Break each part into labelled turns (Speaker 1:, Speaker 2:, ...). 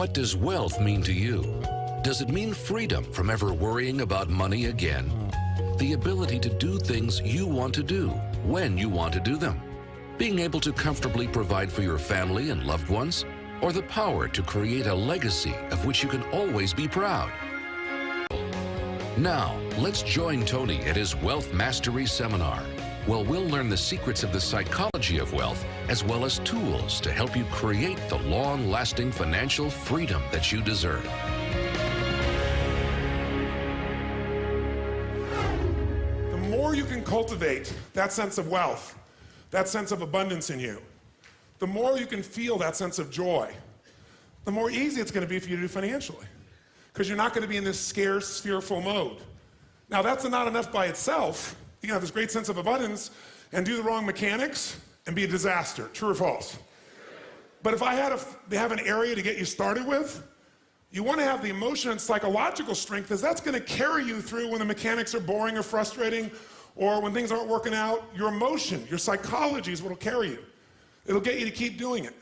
Speaker 1: What does wealth mean to you? Does it mean freedom from ever worrying about money again? The ability to do things you want to do, when you want to do them? Being able to comfortably provide for your family and loved ones? Or the power to create a legacy of which you can always be proud? Now, let's join Tony at his Wealth Mastery Seminar. Well, we'll learn the secrets of the psychology of wealth, as well as tools to help you create the long-lasting financial freedom that you deserve.
Speaker 2: The more you can cultivate that sense of wealth, that sense of abundance in you, the more you can feel that sense of joy, the more easy it's going to be for you to do financially. Because you're not going to be in this scarce, fearful mode. Now, that's not enough by itself. You can have this great sense of abundance and do the wrong mechanics and be a disaster. True or false? But if I had to have an area to get you started with, you want to have the emotion and psychological strength, because that's going to carry you through when the mechanics are boring or frustrating, or when things aren't working out. Your emotion, your psychology is what will carry you. It'll get you to keep doing it.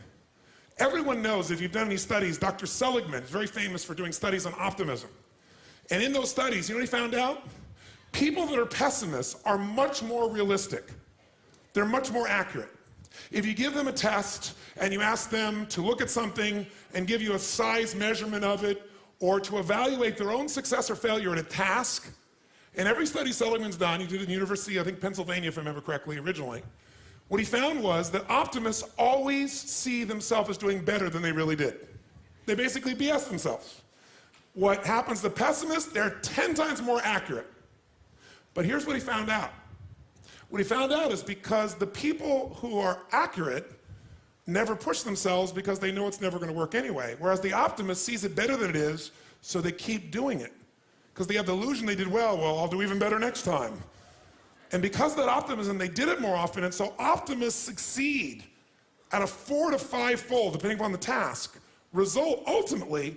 Speaker 2: Everyone knows, if you've done any studies, Dr. Seligman is very famous for doing studies on optimism. And in those studies, you know what he found out? People that are pessimists are much more realistic. They're much more accurate. If you give them a test and you ask them to look at something and give you a size measurement of it, or to evaluate their own success or failure at a task, in every study Seligman's done, he did it in the University, I think Pennsylvania if I remember correctly originally, what he found was that optimists always see themselves as doing better than they really did. They basically BS themselves. What happens to pessimists, they're 10 times more accurate. But here's what he found out. What he found out is because the people who are accurate never push themselves because they know it's never going to work anyway. Whereas the optimist sees it better than it is, so they keep doing it. Because they have the illusion they did well, I'll do even better next time. And because of that optimism, they did it more often, and so optimists succeed at a 4 to 5-fold, depending upon the task, result ultimately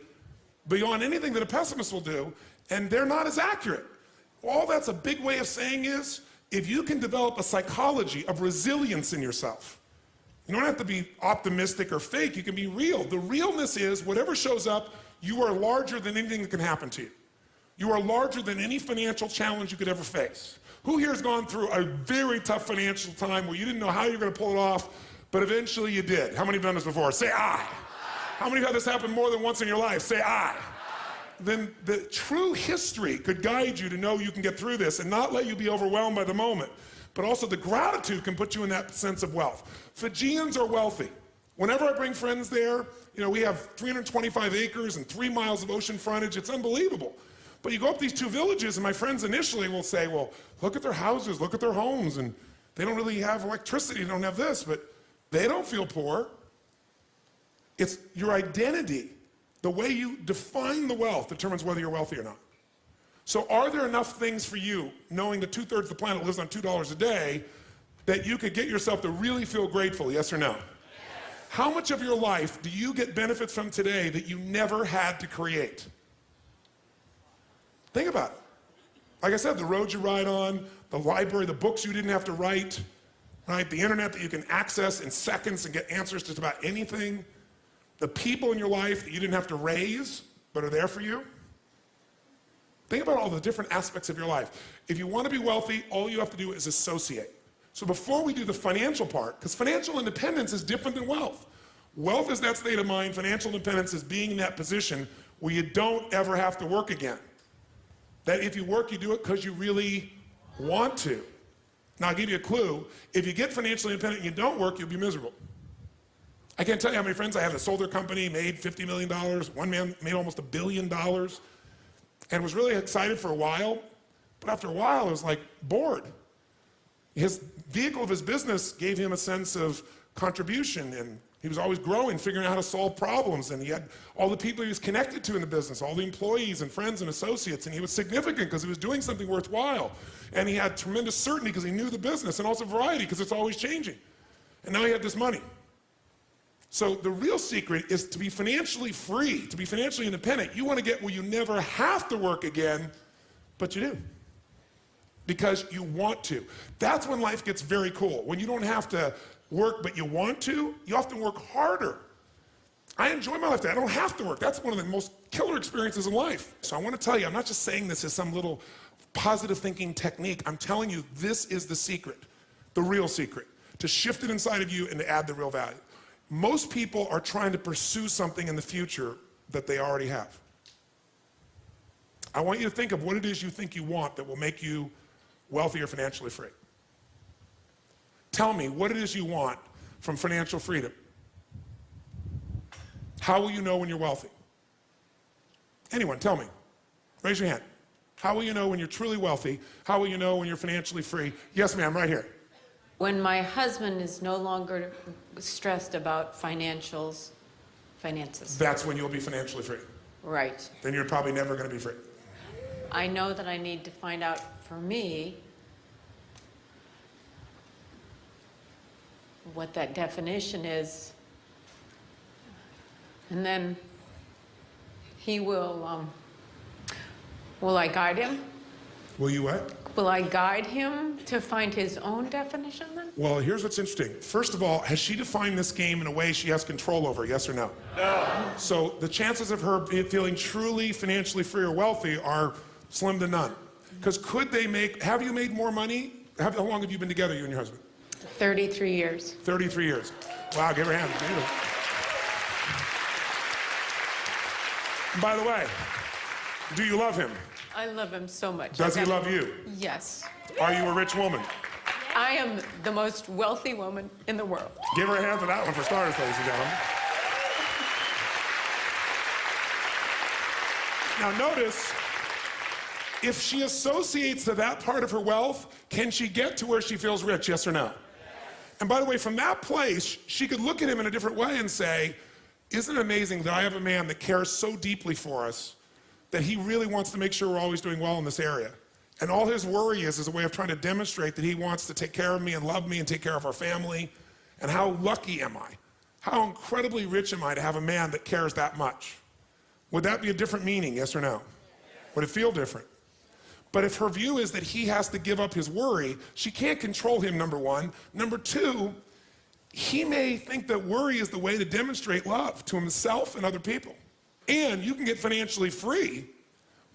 Speaker 2: beyond anything that a pessimist will do, and they're not as accurate. All that's a big way of saying is, if you can develop a psychology of resilience in yourself, you don't have to be optimistic or fake, you can be real. The realness is, whatever shows up, you are larger than anything that can happen to you. You are larger than any financial challenge you could ever face. Who here has gone through a very tough financial time where you didn't know how you were going to pull it off, but eventually you did? How many have done this before? Say aye. How many have had this happen more than once in your life? Say aye. Then the true history could guide you to know you can get through this and not let you be overwhelmed by the moment. But also the gratitude can put you in that sense of wealth. Fijians are wealthy. Whenever I bring friends there, we have 325 acres and 3 miles of ocean frontage. It's unbelievable. But you go up these 2 villages, and my friends initially will say, well, look at their houses, look at their homes, and they don't really have electricity, they don't have this, but they don't feel poor. It's your identity. The way you define the wealth determines whether you're wealthy or not. So are there enough things for you, knowing that 2/3 of the planet lives on $2 a day, that you could get yourself to really feel grateful, yes or no? Yes. How much of your life do you get benefits from today that you never had to create? Think about it. Like I said, the roads you ride on, the library, the books you didn't have to write, right? The internet that you can access in seconds and get answers to just about anything. The people in your life that you didn't have to raise, but are there for you. Think about all the different aspects of your life. If you want to be wealthy, all you have to do is associate. So before we do the financial part, because financial independence is different than wealth. Wealth is that state of mind. Financial independence is being in that position where you don't ever have to work again. That if you work, you do it because you really want to. Now, I'll give you a clue. If you get financially independent and you don't work, you'll be miserable. I can't tell you how many friends I have that sold their company, made $50 million. One man made almost $1 billion and was really excited for a while. But after a while, it was like bored. His vehicle of his business gave him a sense of contribution, and he was always growing, figuring out how to solve problems, and he had all the people he was connected to in the business, all the employees and friends and associates, and he was significant because he was doing something worthwhile. And he had tremendous certainty because he knew the business, and also variety because it's always changing. And now he had this money. So the real secret is to be financially free, to be financially independent. You want to get where you never have to work again, but you do. Because you want to. That's when life gets very cool. When you don't have to work, but you want to, you often work harder. I enjoy my life today. I don't have to work. That's one of the most killer experiences in life. So I want to tell you, I'm not just saying this as some little positive thinking technique. I'm telling you, this is the secret, the real secret, to shift it inside of you and to add the real value. Most people are trying to pursue something in the future that they already have. I want you to think of what it is you think you want that will make you wealthy or financially free. Tell me what it is you want from financial freedom. How will you know when you're wealthy? Anyone, tell me. Raise your hand. How will you know when you're truly wealthy? How will you know when you're financially free? Yes, ma'am, right here.
Speaker 3: When my husband is no longer stressed about finances.
Speaker 2: That's when you'll be financially free.
Speaker 3: Right.
Speaker 2: Then you're probably never going to be free.
Speaker 3: I know that I need to find out for me what that definition is. And then he will I guide him?
Speaker 2: Will you what?
Speaker 3: Will I guide him to find his own definition then?
Speaker 2: Well, here's what's interesting. First of all, has she defined this game in a way she has control over, yes or no? No. So the chances of her feeling truly financially free or wealthy are slim to none. Because have you made more money? How long have you been together, you and your husband?
Speaker 3: 33 years.
Speaker 2: 33 years. Wow, give her a hand. Beautiful. By the way, do you love him?
Speaker 3: I love him so much.
Speaker 2: Does he love you?
Speaker 3: Yes.
Speaker 2: Are you a rich woman?
Speaker 3: I am the most wealthy woman in the world.
Speaker 2: Give her a hand for that one for starters, ladies and gentlemen. Now notice, if she associates to that part of her wealth, can she get to where she feels rich, yes or no? And by the way, from that place, she could look at him in a different way and say, isn't it amazing that I have a man that cares so deeply for us that he really wants to make sure we're always doing well in this area. And all his worry is a way of trying to demonstrate that he wants to take care of me and love me and take care of our family. And how lucky am I? How incredibly rich am I to have a man that cares that much? Would that be a different meaning, yes or no? Would it feel different? But if her view is that he has to give up his worry, she can't control him, number one. Number two, he may think that worry is the way to demonstrate love to himself and other people. And you can get financially free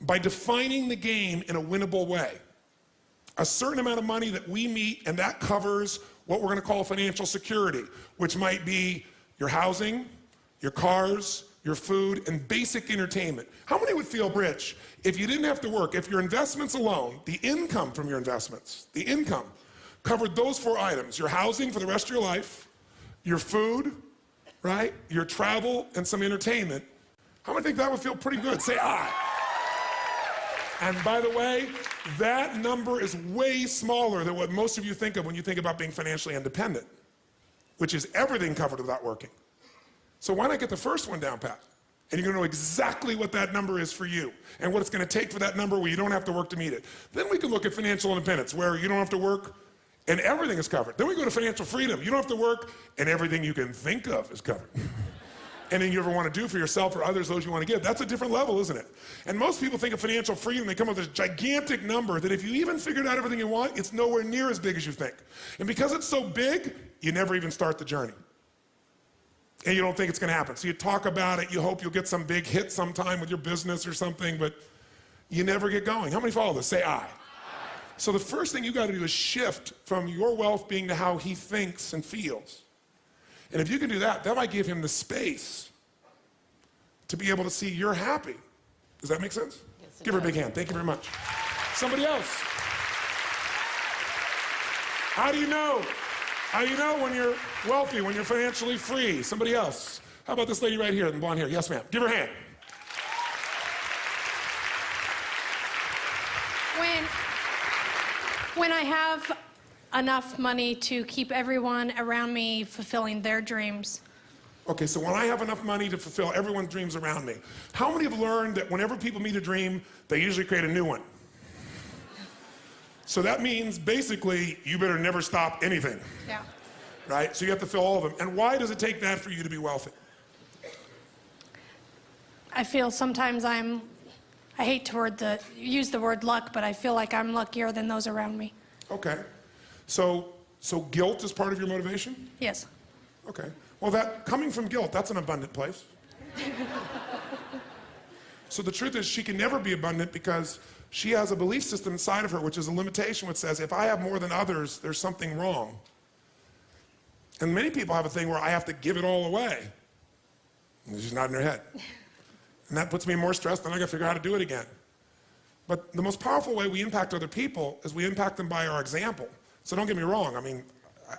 Speaker 2: by defining the game in a winnable way. A certain amount of money that we meet, and that covers what we're going to call financial security, which might be your housing, your cars, your food, and basic entertainment. How many would feel rich if you didn't have to work, if your investments alone, the income from your investments, the income, covered those 4 items, your housing for the rest of your life, your food, right, your travel, and some entertainment? How many think that would feel pretty good? Say aye. And by the way, that number is way smaller than what most of you think of when you think about being financially independent, which is everything covered without working. So why not get the first one down pat? And you're going to know exactly what that number is for you and what it's going to take for that number where you don't have to work to meet it. Then we can look at financial independence, where you don't have to work and everything is covered. Then we go to financial freedom. You don't have to work and everything you can think of is covered. Anything you ever want to do for yourself or others, those you want to give. That's a different level, isn't it? And most people think of financial freedom, they come up with this gigantic number that if you even figured out everything you want, it's nowhere near as big as you think. And because it's so big, you never even start the journey. And you don't think it's going to happen. So you talk about it, you hope you'll get some big hit sometime with your business or something, but you never get going. How many follow this? Say aye. So the first thing you got to do is shift from your wealth being to how he thinks and feels. And if you can do that, that might give him the space to be able to see you're happy. Does that make sense?
Speaker 3: Yes,
Speaker 2: give her a big hand. Thank you very much. Somebody else. How do you know? How do you know when you're wealthy, when you're financially free? Somebody else. How about this lady right here, the blonde hair? Yes, ma'am. Give her a hand.
Speaker 4: When I have enough money to keep everyone around me fulfilling their dreams.
Speaker 2: Okay, so when I have enough money to fulfill everyone's dreams around me, how many have learned that whenever people meet a dream, they usually create a new one? So that means basically you better never stop anything.
Speaker 4: Yeah.
Speaker 2: Right? So you have to fill all of them. And why does it take that for you to be wealthy?
Speaker 4: I feel sometimes I hate to use the word luck, but I feel like I'm luckier than those around me.
Speaker 2: Okay. So guilt is part of your motivation?
Speaker 4: Yes.
Speaker 2: Okay. Well, that coming from guilt, that's an abundant place. So the truth is she can never be abundant because she has a belief system inside of her, which is a limitation, which says, if I have more than others, there's something wrong. And many people have a thing where I have to give it all away. And it's just not in their head. And that puts me in more stress, then I gotta figure out how to do it again. But the most powerful way we impact other people is we impact them by our example. So don't get me wrong, I mean,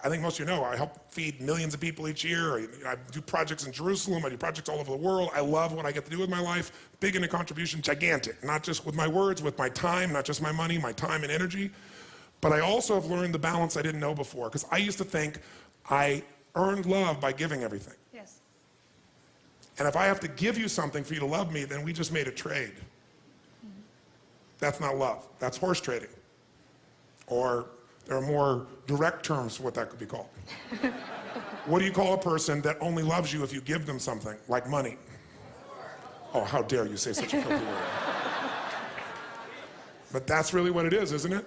Speaker 2: I think most of you know, I help feed millions of people each year. I do projects in Jerusalem, I do projects all over the world. I love what I get to do with my life. Big into contribution, gigantic. Not just with my words, with my time, not just my money, my time and energy. But I also have learned the balance I didn't know before, because I used to think I earned love by giving everything.
Speaker 4: Yes.
Speaker 2: And if I have to give you something for you to love me, then we just made a trade. That's not love, that's horse trading. Or there are more direct terms for what that could be called. What do you call a person that only loves you if you give them something, like money? Oh, how dare you say such a filthy word. But that's really what it is, isn't it?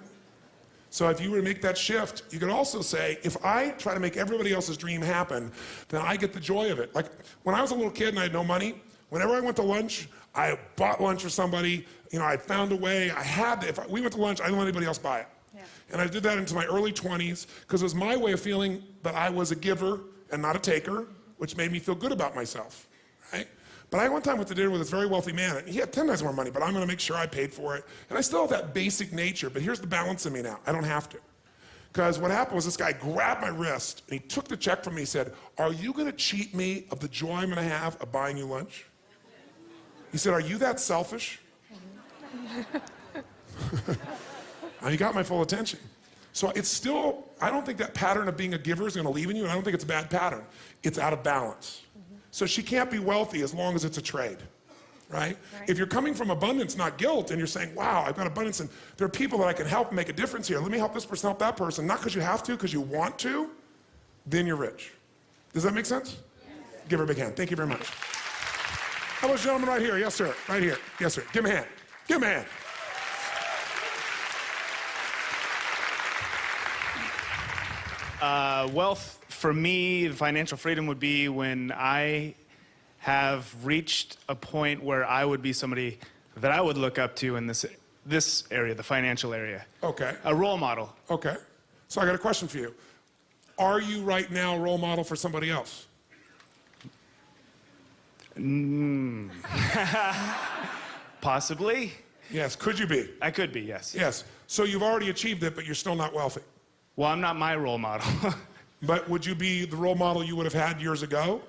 Speaker 2: So if you were to make that shift, you could also say, if I try to make everybody else's dream happen, then I get the joy of it. Like, when I was a little kid and I had no money, whenever I went to lunch, I bought lunch for somebody, you know, I found a way, I had to, we went to lunch, I didn't let anybody else buy it. Yeah. And I did that into my early 20s, because it was my way of feeling that I was a giver and not a taker, which made me feel good about myself, right? But I one time went to dinner with this very wealthy man, and he had 10 times more money, but I'm gonna make sure I paid for it. And I still have that basic nature, but here's the balance in me now. I don't have to. Because what happened was this guy grabbed my wrist, and he took the check from me, and he said, are you gonna cheat me of the joy I'm gonna have of buying you lunch? He said, are you that selfish? And he got my full attention. So it's still, I don't think that pattern of being a giver is gonna leave in you, and I don't think it's a bad pattern. It's out of balance. So she can't be wealthy as long as it's a trade, right? If you're coming from abundance, not guilt, and you're saying, wow, I've got abundance, and there are people that I can help make a difference here. Let me help this person, help that person, not because you have to, because you want to, then you're rich. Does that make sense? Yes. Give her a big hand. Thank you very much. How about this gentleman right here? Yes, sir. Right here. Yes, sir. Give him a hand. Give him a hand.
Speaker 5: Wealth, for me, financial freedom would be when I have reached a point where I would be somebody that I would look up to in this area, the financial area. Okay. A role model.
Speaker 2: Okay. So I got a question for you. Are you right now a role model for somebody else?
Speaker 5: Possibly.
Speaker 2: Yes, could you be?
Speaker 5: I could be, yes.
Speaker 2: Yes. So you've already achieved it, but you're still not wealthy.
Speaker 5: Well, I'm not my role model.
Speaker 2: But would you be the role model you would have had years ago?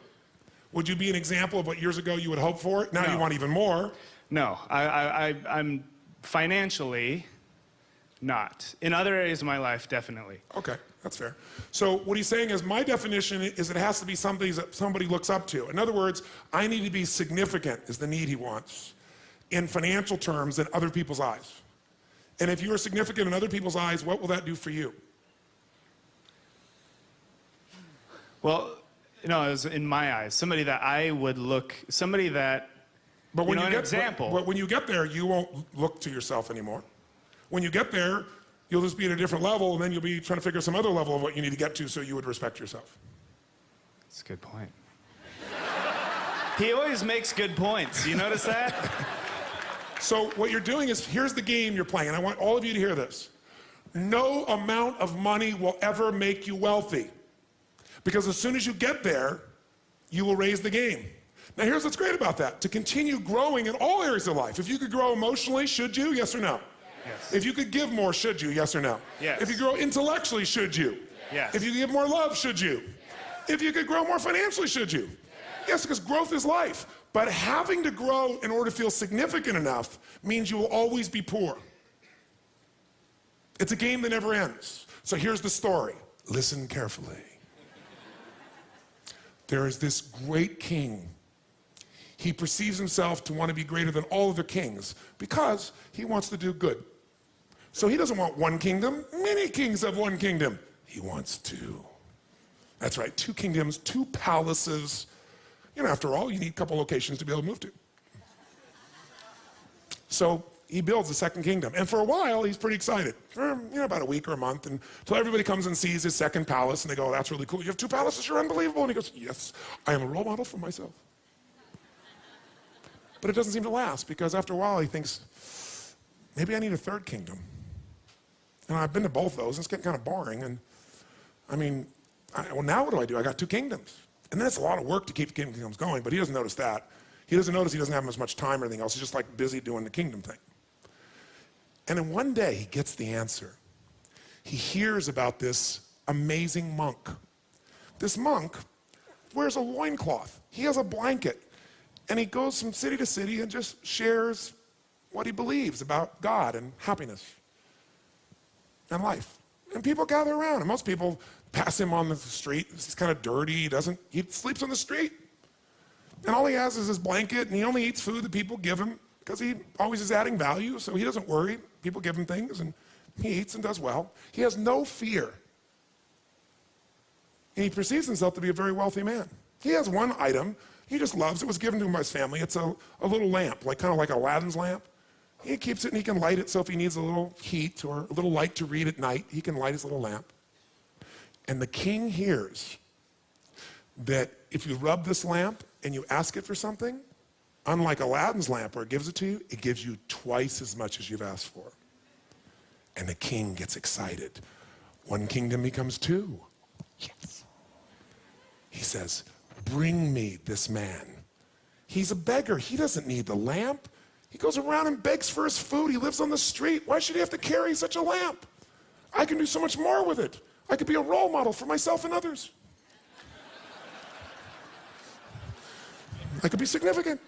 Speaker 2: Would you be an example of what years ago you would hope for? Now you want even more.
Speaker 5: No, I'm financially not. In other areas of my life, definitely.
Speaker 2: Okay, that's fair. So what he's saying is, my definition is it has to be something that somebody looks up to. In other words, I need to be significant is the need he wants in financial terms in other people's eyes. And if you are significant in other people's eyes, what will that do for you?
Speaker 5: Well, you know, it was in my eyes, somebody that I would look, somebody that, but when you know, an example.
Speaker 2: But when you get there, you won't look to yourself anymore. When you get there, you'll just be at a different level, and then you'll be trying to figure some other level of what you need to get to so you would respect yourself.
Speaker 5: That's a good point. He always makes good points. You notice that?
Speaker 2: So what you're doing is, here's the game you're playing, and I want all of you to hear this. No amount of money will ever make you wealthy. Because as soon as you get there, you will raise the game. Now here's what's great about that. To continue growing in all areas of life. If you could grow emotionally, should you? Yes or no?
Speaker 5: Yes.
Speaker 2: If you could give more, should you? Yes or no?
Speaker 5: Yes.
Speaker 2: If you grow intellectually, should you?
Speaker 5: Yes.
Speaker 2: If you give more love, should you? Yes. If you could grow more financially, should you? Yes, because growth is life. But having to grow in order to feel significant enough means you will always be poor. It's a game that never ends. So here's the story. Listen carefully. There is this great king. He perceives himself to want to be greater than all other kings because he wants to do good. So he doesn't want one kingdom. Many kings have one kingdom. He wants two. That's right, 2 kingdoms, 2 palaces. You know, after all, you need a couple locations to be able to move to. So he builds the second kingdom. And for a while, he's pretty excited. For about a week or a month, until everybody comes and sees his second palace, and they go, that's really cool. You have 2 palaces, you're unbelievable. And he goes, yes, I am a role model for myself. But it doesn't seem to last, because after a while, he thinks, maybe I need a 3rd kingdom. And I've been to both those, and it's getting kind of boring. And well, now what do? I got 2 kingdoms. And then it's a lot of work to keep the kingdoms going, but he doesn't notice that. He doesn't notice he doesn't have as much time or anything else. He's just like busy doing the kingdom thing. And then one day he gets the answer. He hears about this amazing monk. This monk wears a loincloth. He has a blanket. And he goes from city to city and just shares what he believes about God and happiness and life. And people gather around. And most people pass him on the street. He's kind of dirty. He sleeps on the street. And all he has is his blanket, and he only eats food that people give him because he always is adding value, so he doesn't worry. People give him things, and he eats and does well. He has no fear. And he perceives himself to be a very wealthy man. He has one item he just loves. It was given to him by his family. It's a little lamp, kind of like Aladdin's lamp. He keeps it, and he can light it, so if he needs a little heat or a little light to read at night, he can light his little lamp. And the king hears that if you rub this lamp and you ask it for something, unlike Aladdin's lamp where it gives it to you, it gives you twice as much as you've asked for. And the king gets excited. 1 kingdom becomes 2. Yes. He says, bring me this man. He's a beggar. He doesn't need the lamp. He goes around and begs for his food. He lives on the street. Why should he have to carry such a lamp? I can do so much more with it. I could be a role model for myself and others. I could be significant.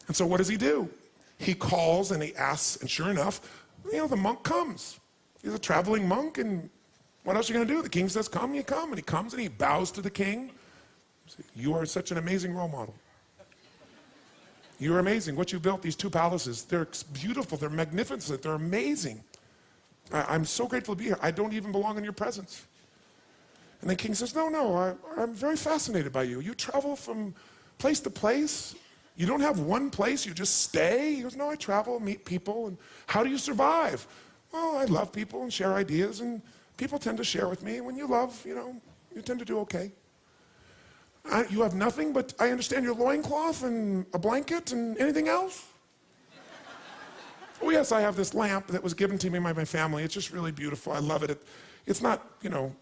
Speaker 2: And so what does he do? He calls and he asks, and sure enough, the monk comes. He's a traveling monk, and what else are you going to do? The king says, come, you come. And he comes and he bows to the king. You are such an amazing role model. You're amazing. What you built, these 2 palaces, they're beautiful, they're magnificent, they're amazing. I'm so grateful to be here. I don't even belong in your presence. And the king says, no, I'm very fascinated by you. You travel from place to place. You don't have one place, you just stay. He goes, no, I travel, meet people. And how do you survive? Well, I love people and share ideas, and people tend to share with me. When you love, you tend to do okay. You have nothing, but I understand your loincloth and a blanket and anything else? Oh, yes, I have this lamp that was given to me by my family. It's just really beautiful. I love it. It's not,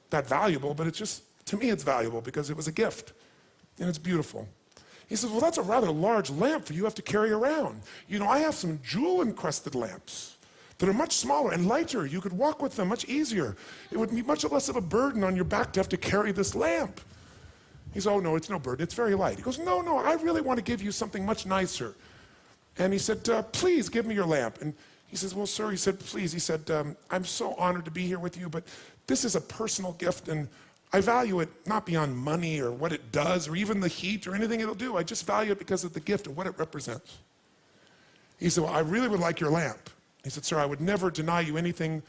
Speaker 2: that valuable, but it's just, to me, it's valuable because it was a gift, and it's beautiful. He says, well, that's a rather large lamp for you have to carry around. I have some jewel-encrusted lamps that are much smaller and lighter. You could walk with them much easier. It would be much less of a burden on your back to have to carry this lamp. He says, oh, no, it's no burden. It's very light. He goes, no, I really want to give you something much nicer. And he said, please give me your lamp. And he says, well, sir, he said, please. He said, I'm so honored to be here with you, but this is a personal gift, and I value it not beyond money or what it does or even the heat or anything it'll do. I just value it because of the gift and what it represents. He said, well, I really would like your lamp. He said, sir, I would never deny you anything,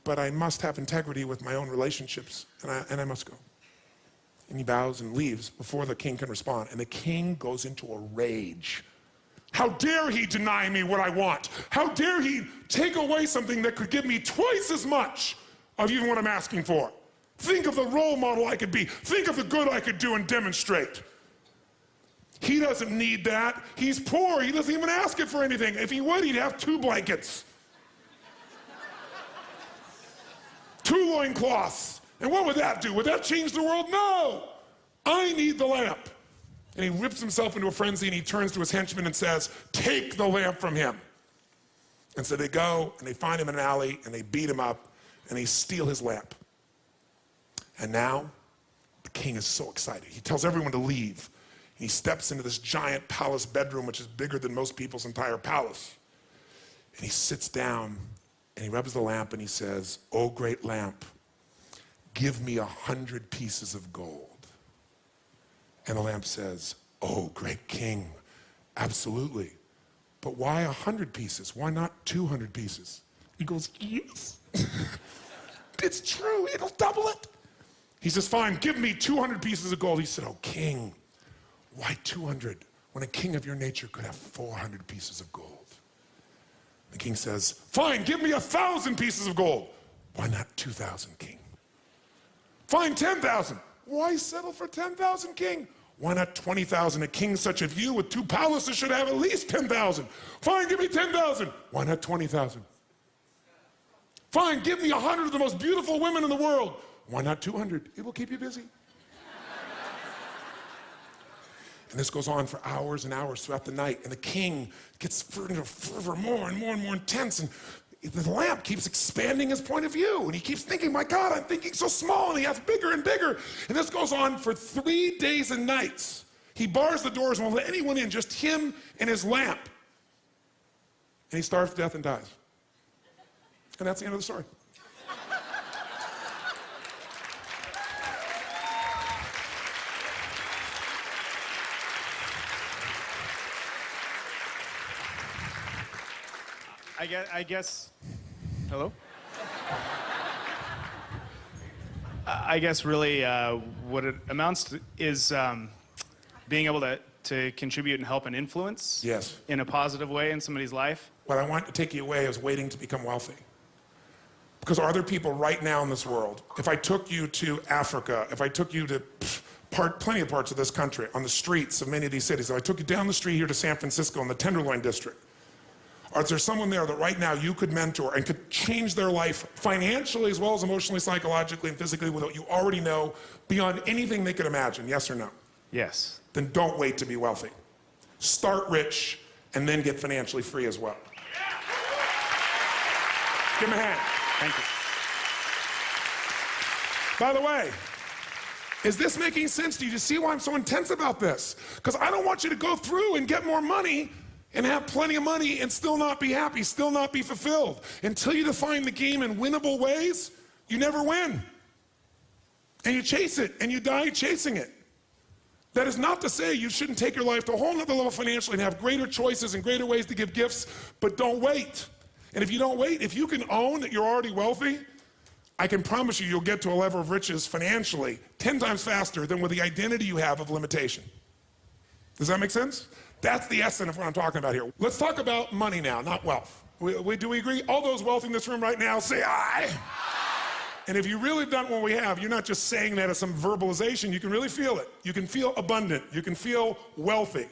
Speaker 2: but I must have integrity with my own relationships, and I must go. And he bows and leaves before the king can respond. And the king goes into a rage. How dare he deny me what I want? How dare he take away something that could give me twice as much of even what I'm asking for? Think of the role model I could be. Think of the good I could do and demonstrate. He doesn't need that. He's poor. He doesn't even ask it for anything. If he would, he'd have 2 blankets. 2 loincloths. And what would that do? Would that change the world? No! I need the lamp. And he rips himself into a frenzy, and he turns to his henchman and says, take the lamp from him. And so they go, and they find him in an alley, and they beat him up, and they steal his lamp. And now, the king is so excited. He tells everyone to leave. And he steps into this giant palace bedroom, which is bigger than most people's entire palace. And he sits down, and he rubs the lamp, and he says, oh, great lamp, give me 100 pieces of gold. And the lamp says, oh, great king, absolutely. But why 100 pieces? Why not 200 pieces? He goes, yes. It's true, it'll double it. He says, fine, give me 200 pieces of gold. He said, oh, king, why 200 when a king of your nature could have 400 pieces of gold? The king says, fine, give me 1,000 pieces of gold. Why not 2,000, king? Fine, 10,000. Why settle for 10,000, king? Why not 20,000? A king such as you with 2 palaces should have at least 10,000. Fine, give me 10,000. Why not 20,000? Fine, give me 100 of the most beautiful women in the world. Why not 200? It will keep you busy. And this goes on for hours and hours throughout the night. And the king gets into fervor more and more and more intense. And the lamp keeps expanding his point of view. And he keeps thinking, my God, I'm thinking so small. And he gets bigger and bigger. And this goes on for 3 days and nights. He bars the doors and won't let anyone in, just him and his lamp. And he starves to death and dies. And that's the end of the story.
Speaker 5: I guess, hello? I guess really what it amounts to is being able to contribute and help and influence
Speaker 2: Yes.
Speaker 5: in a positive way in somebody's life.
Speaker 2: What I want to take you away is waiting to become wealthy. Because are there people right now in this world, if I took you to Africa, if I took you to plenty of parts of this country, on the streets of many of these cities, if I took you down the street here to San Francisco in the Tenderloin district, or is there someone there that right now you could mentor and could change their life financially as well as emotionally, psychologically, and physically with what you already know beyond anything they could imagine? Yes or no?
Speaker 5: Yes.
Speaker 2: Then don't wait to be wealthy. Start rich and then get financially free as well. Give him a hand.
Speaker 5: Thank you.
Speaker 2: By the way, is this making sense to you? Do you see why I'm so intense about this? Because I don't want you to go through and get more money and have plenty of money and still not be happy, still not be fulfilled. Until you define the game in winnable ways, you never win. And you chase it, and you die chasing it. That is not to say you shouldn't take your life to a whole nother level financially and have greater choices and greater ways to give gifts, but don't wait. And if you don't wait, if you can own that you're already wealthy, I can promise you'll get to a level of riches financially 10 times faster than with the identity you have of limitation. Does that make sense? That's the essence of what I'm talking about here. Let's talk about money now, not wealth. Do we agree? All those wealthy in this room right now, say aye. And if you really done what we have, you're not just saying that as some verbalization, you can really feel it. You can feel abundant. You can feel wealthy.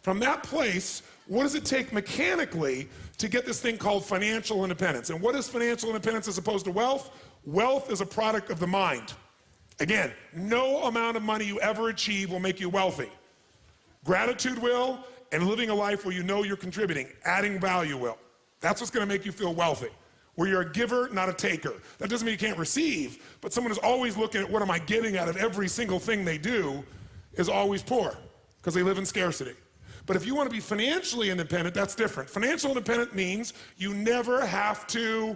Speaker 2: From that place, what does it take mechanically to get this thing called financial independence? And what is financial independence as opposed to wealth? Wealth is a product of the mind. Again, no amount of money you ever achieve will make you wealthy. Gratitude will, and living a life where you know you're contributing, adding value will. That's what's going to make you feel wealthy. Where you're a giver, not a taker. That doesn't mean you can't receive, but someone who's always looking at what am I getting out of every single thing they do is always poor, because they live in scarcity. But if you want to be financially independent, that's different. Financial independent means you never have to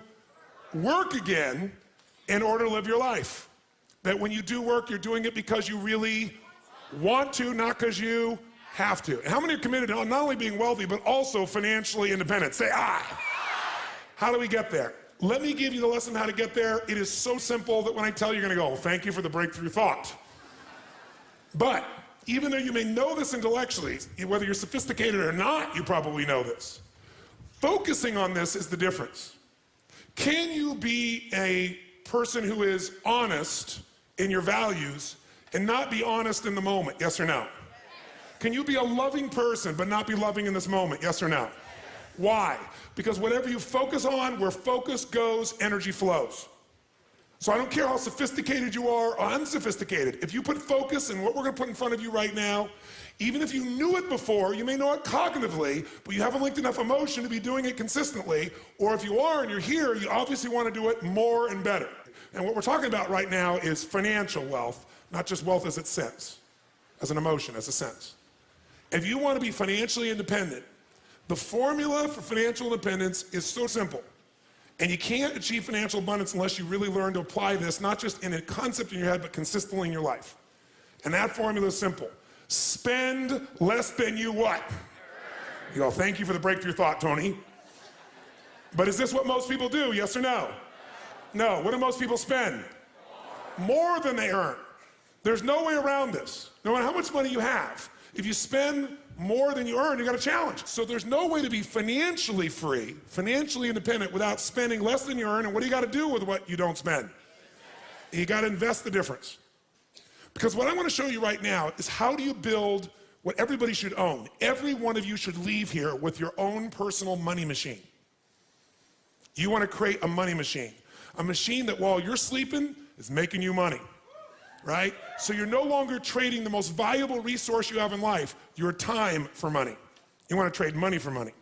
Speaker 2: work again in order to live your life. That when you do work, you're doing it because you really want to, not because you have to. And how many are committed to not only being wealthy, but also financially independent? Say aye. How do we get there? Let me give you the lesson how to get there. It is so simple that when I tell you, you're going to go, thank you for the breakthrough thought. But even though you may know this intellectually, whether you're sophisticated or not, you probably know this. Focusing on this is the difference. Can you be a person who is honest in your values and not be honest in the moment? Yes or no? Can you be a loving person but not be loving in this moment? Yes or no? Why? Because whatever you focus on, where focus goes, energy flows. So I don't care how sophisticated you are or unsophisticated. If you put focus in what we're going to put in front of you right now, even if you knew it before, you may know it cognitively, but you haven't linked enough emotion to be doing it consistently. Or if you are and you're here, you obviously want to do it more and better. And what we're talking about right now is financial wealth, not just wealth as it says, as an emotion, as a sense. If you want to be financially independent, the formula for financial independence is so simple. And you can't achieve financial abundance unless you really learn to apply this, not just in a concept in your head, but consistently in your life. And that formula is simple. Spend less than you what? You go, thank you for the breakthrough thought, Tony. But is this what most people do, yes or no? No. What do most people spend? More than they earn. There's no way around this. No matter how much money you have, if you spend more than you earn, you got a challenge. So there's no way to be financially free, financially independent without spending less than you earn. And what do you got to do with what you don't spend? You got to invest the difference. Because what I want to show you right now is how do you build what everybody should own. Every one of you should leave here with your own personal money machine. You want to create a money machine. A machine that while you're sleeping is making you money, right? So you're no longer trading the most valuable resource you have in life, your time, for money. You want to trade money for money.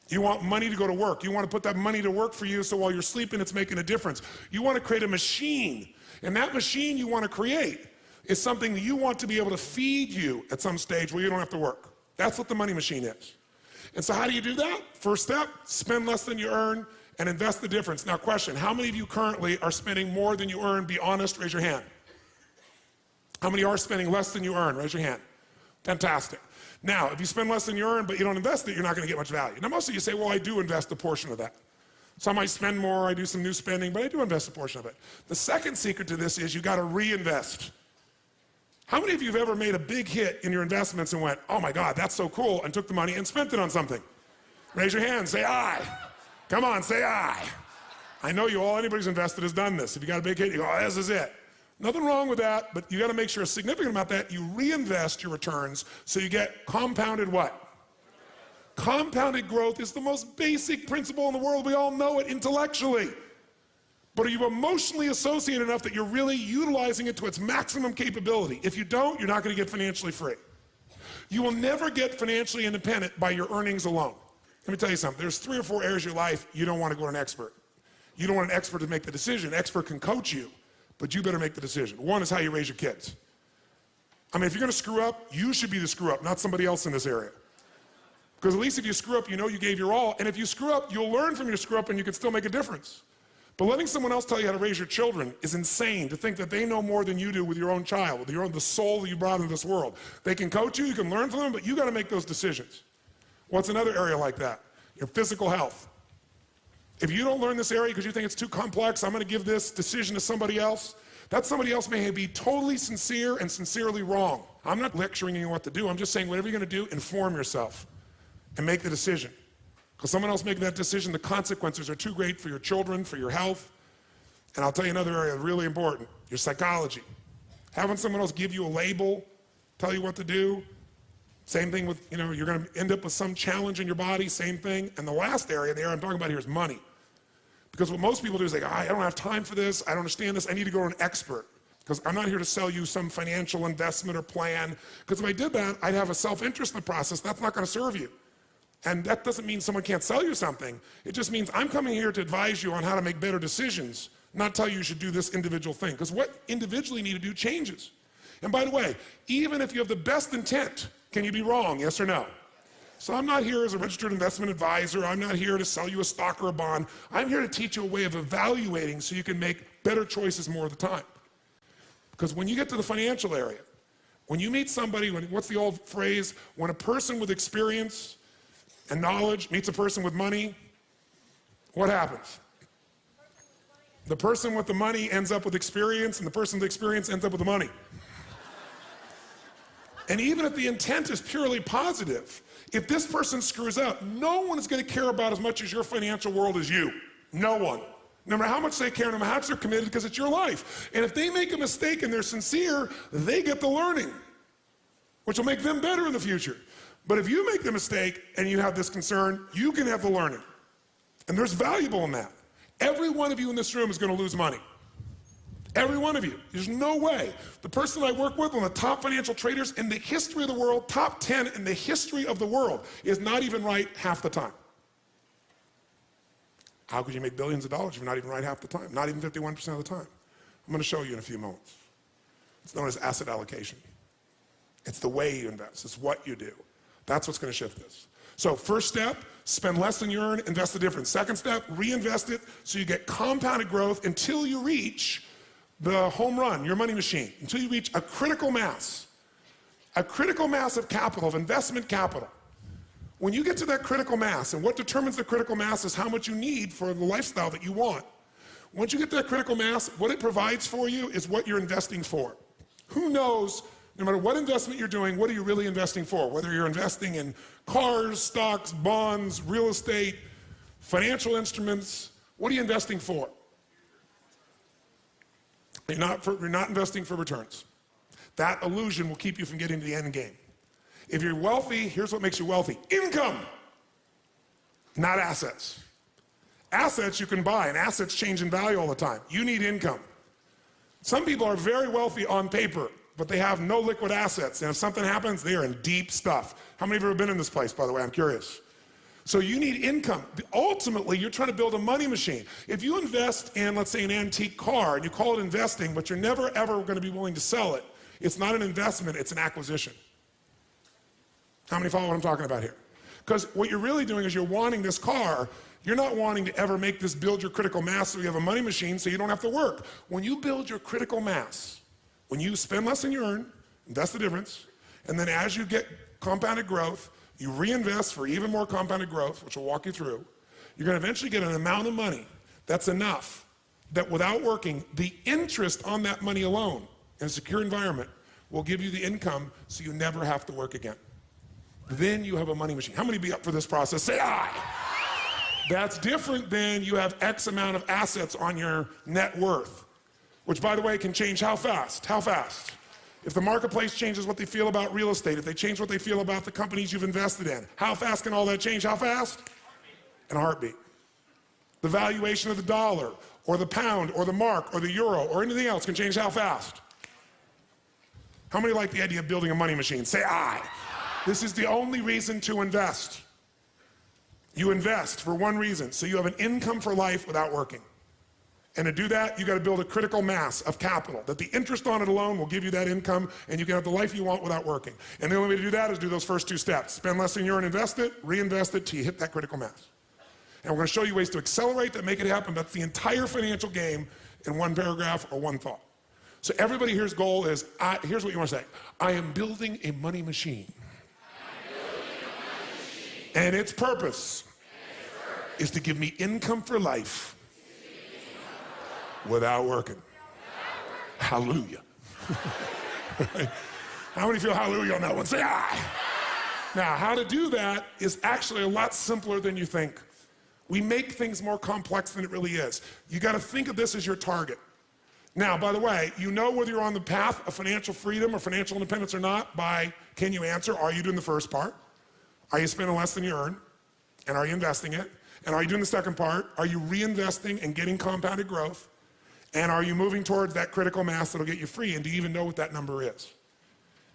Speaker 2: You want money to go to work. You want to put that money to work for you so while you're sleeping it's making a difference. You want to create a machine, and that machine you want to create is something that you want to be able to feed you at some stage where you don't have to work. That's what the money machine is. And so how do you do that? First step, spend less than you earn and invest the difference. Now question, how many of you currently are spending more than you earn? Be honest, raise your hand. How many are spending less than you earn? Raise your hand. Fantastic. Now, if you spend less than you earn but you don't invest it, you're not going to get much value. Now most of you say, well, I do invest a portion of that. So I might spend more, I do some new spending, but I do invest a portion of it. The second secret to this is you got to reinvest. How many of you have ever made a big hit in your investments and went, oh my God, that's so cool, and took the money and spent it on something? Raise your hand, say aye. Come on, say aye. I know you all, anybody's invested has done this. If you got a big hit, you go, oh, this is it. Nothing wrong with that, but you got to make sure a significant amount of that, you reinvest your returns so you get compounded what? Compounded growth is the most basic principle in the world. We all know it intellectually. But are you emotionally associated enough that you're really utilizing it to its maximum capability? If you don't, you're not going to get financially free. You will never get financially independent by your earnings alone. Let me tell you something. There's 3 or 4 areas of your life you don't want to go to an expert. You don't want an expert to make the decision. An expert can coach you, but you better make the decision. One is how you raise your kids. I mean, if you're going to screw up, you should be the screw up, not somebody else in this area. Because at least if you screw up, you know you gave your all. And if you screw up, you'll learn from your screw up and you can still make a difference. But letting someone else tell you how to raise your children is insane, to think that they know more than you do with your own child, with the soul that you brought into this world. They can coach you, you can learn from them, but you got to make those decisions. What's another area like that? Your physical health. If you don't learn this area because you think it's too complex, I'm going to give this decision to somebody else, that somebody else may be totally sincere and sincerely wrong. I'm not lecturing you what to do. I'm just saying whatever you're going to do, inform yourself and make the decision. Because someone else making that decision, the consequences are too great for your children, for your health. And I'll tell you another area really important, your psychology. Having someone else give you a label, tell you what to do. Same thing with, you're going to end up with some challenge in your body, same thing. And the last area, the area I'm talking about here is money. Because what most people do is they go, I don't have time for this, I don't understand this, I need to go to an expert. Because I'm not here to sell you some financial investment or plan. Because if I did that, I'd have a self-interest in the process. That's not going to serve you. And that doesn't mean someone can't sell you something. It just means I'm coming here to advise you on how to make better decisions, not tell you you should do this individual thing. Because what individually you need to do changes. And by the way, even if you have the best intent, can you be wrong, yes or no? So I'm not here as a registered investment advisor. I'm not here to sell you a stock or a bond. I'm here to teach you a way of evaluating so you can make better choices more of the time. Because when you get to the financial area, when you meet somebody, what's the old phrase? When a person with experience and knowledge meets a person with money, what happens? The person with the money ends up with experience, and the person with experience ends up with the money. And even if the intent is purely positive, if this person screws up, no one is going to care about as much as your financial world as you. No one. No matter how much they care, no matter how much they're committed, because it's your life. And if they make a mistake and they're sincere, they get the learning, which will make them better in the future. But if you make the mistake and you have this concern, you can have the learning. And there's valuable in that. Every one of you in this room is going to lose money. Every one of you. There's no way. The person I work with, one of the top financial traders in the history of the world, top 10 in the history of the world, is not even right half the time. How could you make billions of dollars if you're not even right half the time? Not even 51% of the time. I'm going to show you in a few moments. It's known as asset allocation. It's the way you invest. It's what you do. That's what's going to shift this. So first step, spend less than you earn, invest the difference. Second step, reinvest it so you get compounded growth until you reach the home run, your money machine, until you reach a critical mass of capital, of investment capital. When you get to that critical mass, and what determines the critical mass is how much you need for the lifestyle that you want. Once you get to that critical mass, what it provides for you is what you're investing for. Who knows, No matter what investment you're doing, what are you really investing for? Whether you're investing in cars, stocks, bonds, real estate, financial instruments, what are you investing for? You're not investing for returns. That illusion will keep you from getting to the end game. If you're wealthy, here's what makes you wealthy. Income, not assets. Assets you can buy, and assets change in value all the time. You need income. Some people are very wealthy on paper, but they have no liquid assets, and if something happens, they are in deep stuff. How many of you have ever been in this place, by the way? I'm curious. So you need income. Ultimately, you're trying to build a money machine. If you invest in, let's say, an antique car, and you call it investing, but you're never, ever going to be willing to sell it, it's not an investment, it's an acquisition. How many follow what I'm talking about here? Because what you're really doing is you're wanting this car. You're not wanting to ever make this build your critical mass so you have a money machine so you don't have to work. When you build your critical mass, when you spend less than you earn, that's the difference, and then as you get compounded growth, you reinvest for even more compounded growth, which will walk you through, you're going to eventually get an amount of money that's enough that without working, the interest on that money alone in a secure environment will give you the income so you never have to work again. Then you have a money machine. How many be up for this process? Say aye. That's different than you have X amount of assets on your net worth, which, by the way, can change how fast? How fast? If the marketplace changes what they feel about real estate, if they change what they feel about the companies you've invested in, how fast can all that change? How fast? In a heartbeat. The valuation of the dollar, or the pound, or the mark, or the euro, or anything else can change how fast? How many like the idea of building a money machine? Say aye. This is the only reason to invest. You invest for one reason, so you have an income for life without working. And to do that, you got to build a critical mass of capital, that the interest on it alone will give you that income, and you can have the life you want without working. And the only way to do that is do those first two steps. Spend less than you earn, invest it, reinvest it till you hit that critical mass. And we're going to show you ways to accelerate that, make it happen. That's the entire financial game in one paragraph or one thought. So everybody here's goal is, here's what you want to say. I am building a money machine. And its purpose is to give me income for life without working. Hallelujah. How many feel hallelujah on that one? Say aye. Now, how to do that is actually a lot simpler than you think. We make things more complex than it really is. You got to think of this as your target. Now, by the way, you know whether you're on the path of financial freedom or financial independence or not by, can you answer, are you doing the first part? Are you spending less than you earn? And are you investing it? And are you doing the second part? Are you reinvesting and getting compounded growth? And are you moving towards that critical mass that'll get you free? And do you even know what that number is?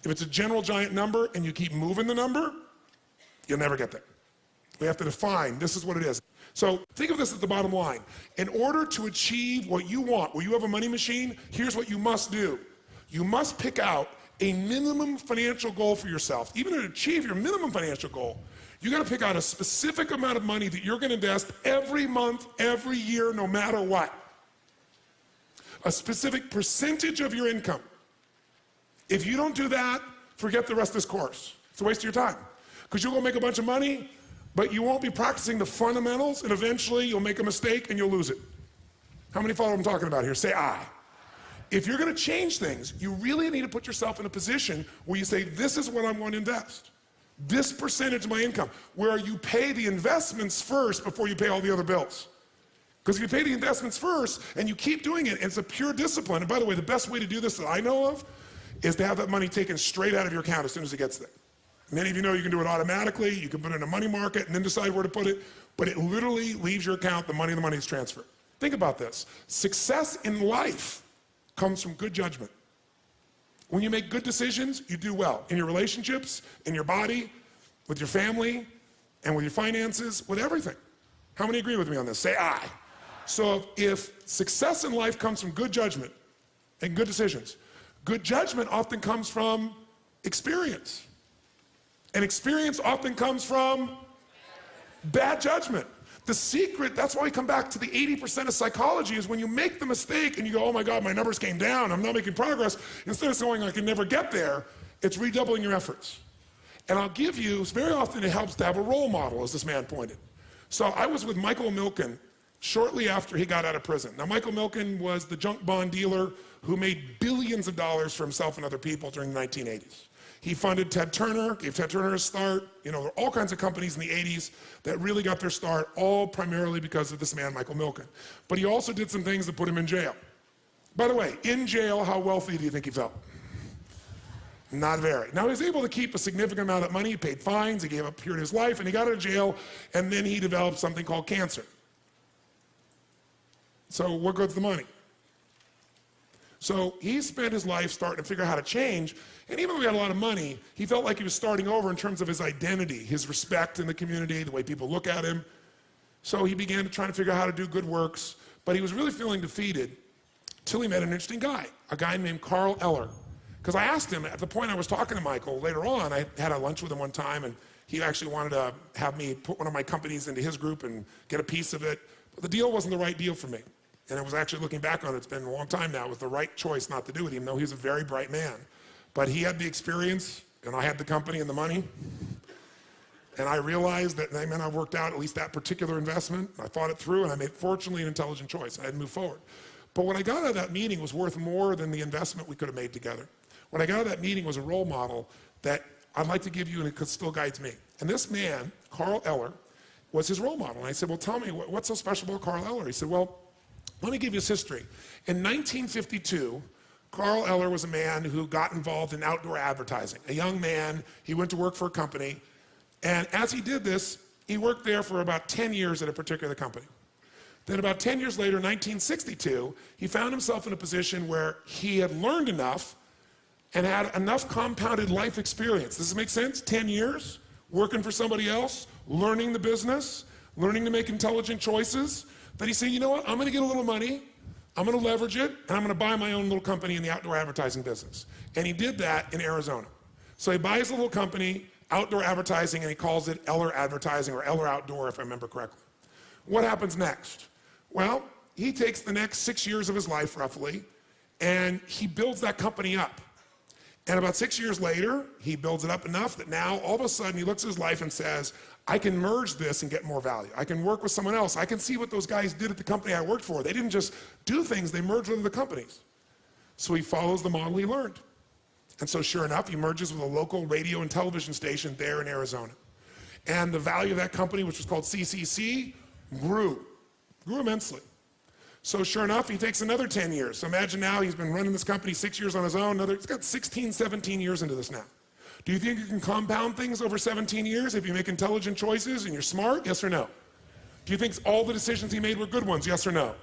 Speaker 2: If it's a general giant number and you keep moving the number, you'll never get there. We have to define, this is what it is. So think of this as the bottom line. In order to achieve what you want, where you have a money machine, here's what you must do. You must pick out a minimum financial goal for yourself. Even to achieve your minimum financial goal, you got to pick out a specific amount of money that you're going to invest every month, every year, no matter what. A specific percentage of your income. If you don't do that, forget the rest of this course. It's a waste of your time. Because you'll go make a bunch of money, but you won't be practicing the fundamentals, and eventually you'll make a mistake and you'll lose it. How many follow what I'm talking about here? Say aye. If you're going to change things, you really need to put yourself in a position where you say, this is what I'm going to invest. This percentage of my income, where you pay the investments first before you pay all the other bills. Because if you pay the investments first and you keep doing it, it's a pure discipline. And by the way, the best way to do this that I know of is to have that money taken straight out of your account as soon as it gets there. Many of you know you can do it automatically. You can put it in a money market and then decide where to put it. But it literally leaves your account, the money is transferred. Think about this. Success in life comes from good judgment. When you make good decisions, you do well. In your relationships, in your body, with your family, and with your finances, with everything. How many agree with me on this? Say aye. So if success in life comes from good judgment and good decisions, good judgment often comes from experience. And experience often comes from bad judgment. The secret, that's why we come back to the 80% of psychology, is when you make the mistake and you go, oh my God, my numbers came down, I'm not making progress, instead of saying I can never get there, it's redoubling your efforts. And I'll give you, very often it helps to have a role model, as this man pointed. So I was with Michael Milken shortly after he got out of prison. Now, Michael Milken was the junk bond dealer who made billions of dollars for himself and other people during the 1980s. He funded Ted Turner, gave Ted Turner a start. You know, there were all kinds of companies in the 80s that really got their start, all primarily because of this man, Michael Milken. But he also did some things that put him in jail. By the way, in jail, how wealthy do you think he felt? Not very. Now, he was able to keep a significant amount of money. He paid fines, he gave up a period of his life, and he got out of jail, and then he developed something called cancer. So what good's the money? So he spent his life starting to figure out how to change, and even though he had a lot of money, he felt like he was starting over in terms of his identity, his respect in the community, the way people look at him. So he began to try to figure out how to do good works, but he was really feeling defeated till he met an interesting guy, a guy named Carl Eller. Because I asked him, at the point I was talking to Michael, later on, I had a lunch with him one time, and he actually wanted to have me put one of my companies into his group and get a piece of it. But the deal wasn't the right deal for me. And I was actually looking back on it, it's been a long time now, it was the right choice not to do it, even though he was a very bright man. But he had the experience, and I had the company and the money. And I realized that that meant I worked out at least that particular investment. I thought it through, and I made, fortunately, an intelligent choice. I had to move forward. But what I got out of that meeting was worth more than the investment we could have made together. What I got out of that meeting was a role model that I'd like to give you, and it still guides me. And this man, Carl Eller, was his role model. And I said, well, tell me, what's so special about Carl Eller? He said, well, let me give you his history. In 1952, Carl Eller was a man who got involved in outdoor advertising. A young man, he went to work for a company, and as he did this, he worked there for about 10 years at a particular company. Then about 10 years later, 1962, he found himself in a position where he had learned enough and had enough compounded life experience. Does this make sense? 10 years, working for somebody else, learning the business, learning to make intelligent choices, that he said, you know what, I'm gonna get a little money, I'm gonna leverage it, and I'm gonna buy my own little company in the outdoor advertising business. And he did that in Arizona. So he buys a little company, outdoor advertising, and he calls it Eller Advertising or Eller Outdoor, if I remember correctly. What happens next? Well, he takes the next 6 years of his life, roughly, and he builds that company up. And about 6 years later, he builds it up enough that now, all of a sudden, he looks at his life and says, I can merge this and get more value. I can work with someone else. I can see what those guys did at the company I worked for. They didn't just do things, they merged with other companies. So he follows the model he learned. And so sure enough, he merges with a local radio and television station there in Arizona. And the value of that company, which was called CCC, grew immensely. So sure enough, he takes another 10 years. So imagine now he's been running this company 6 years on his own. He's got 16, 17 years into this now. Do you think you can compound things over 17 years if you make intelligent choices and you're smart? Yes or no? Do you think all the decisions he made were good ones? Yes or no?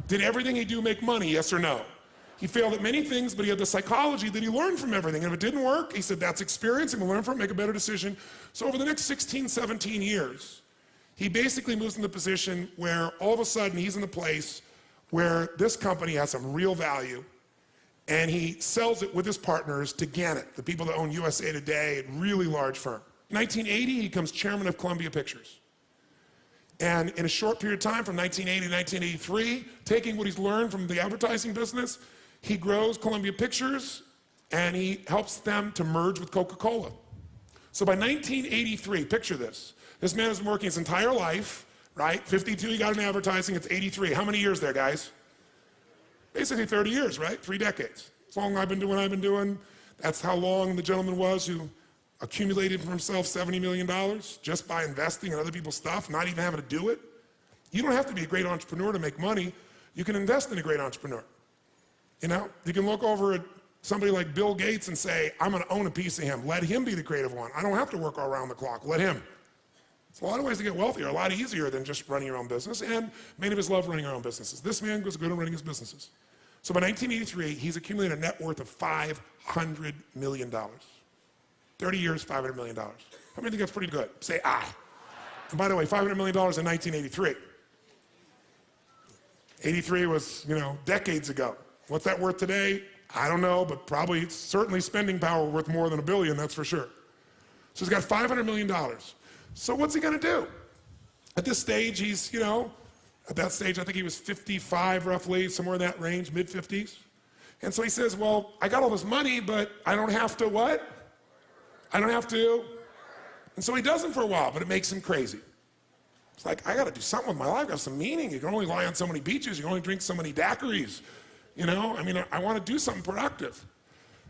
Speaker 2: Did everything he do make money? Yes or no? He failed at many things, but he had the psychology that he learned from everything. And if it didn't work, he said, that's experience, and we'll learn from it, make a better decision. So over the next 16, 17 years, he basically moves in the position where all of a sudden he's in the place where this company has some real value, and he sells it with his partners to Gannett, the people that own USA Today, a really large firm. 1980, he becomes chairman of Columbia Pictures. And in a short period of time, from 1980 to 1983, taking what he's learned from the advertising business, he grows Columbia Pictures, and he helps them to merge with Coca-Cola. So by 1983, picture this. This man has been working his entire life, right? 52, he got in advertising, it's 83. How many years there, guys? Basically 30 years, right? 3 decades. As long as I've been doing what I've been doing, that's how long the gentleman was who accumulated for himself $70 million just by investing in other people's stuff, not even having to do it. You don't have to be a great entrepreneur to make money. You can invest in a great entrepreneur. You know, you can look over at somebody like Bill Gates and say, I'm gonna own a piece of him. Let him be the creative one. I don't have to work all around the clock, let him. It's a lot of ways to get wealthier, a lot easier than just running your own business, and many of us love running our own businesses. This man was good at running his businesses. So by 1983, he's accumulated a net worth of $500 million. 30 years, $500 million. How many think that's pretty good? Say aye. And by the way, $500 million in 1983. 83 was, decades ago. What's that worth today? I don't know, but probably, certainly spending power worth more than $1 billion, that's for sure. So he's got $500 million. So what's he gonna do? At this stage, he's, at that stage, I think he was 55 roughly, somewhere in that range, mid-50s. And so he says, well, I got all this money, but I don't have to what? I don't have to. And so he does it for a while, but it makes him crazy. It's like, I got to do something with my life. I have some meaning. You can only lie on so many beaches. You can only drink so many daiquiris. You know, I mean, I want to do something productive.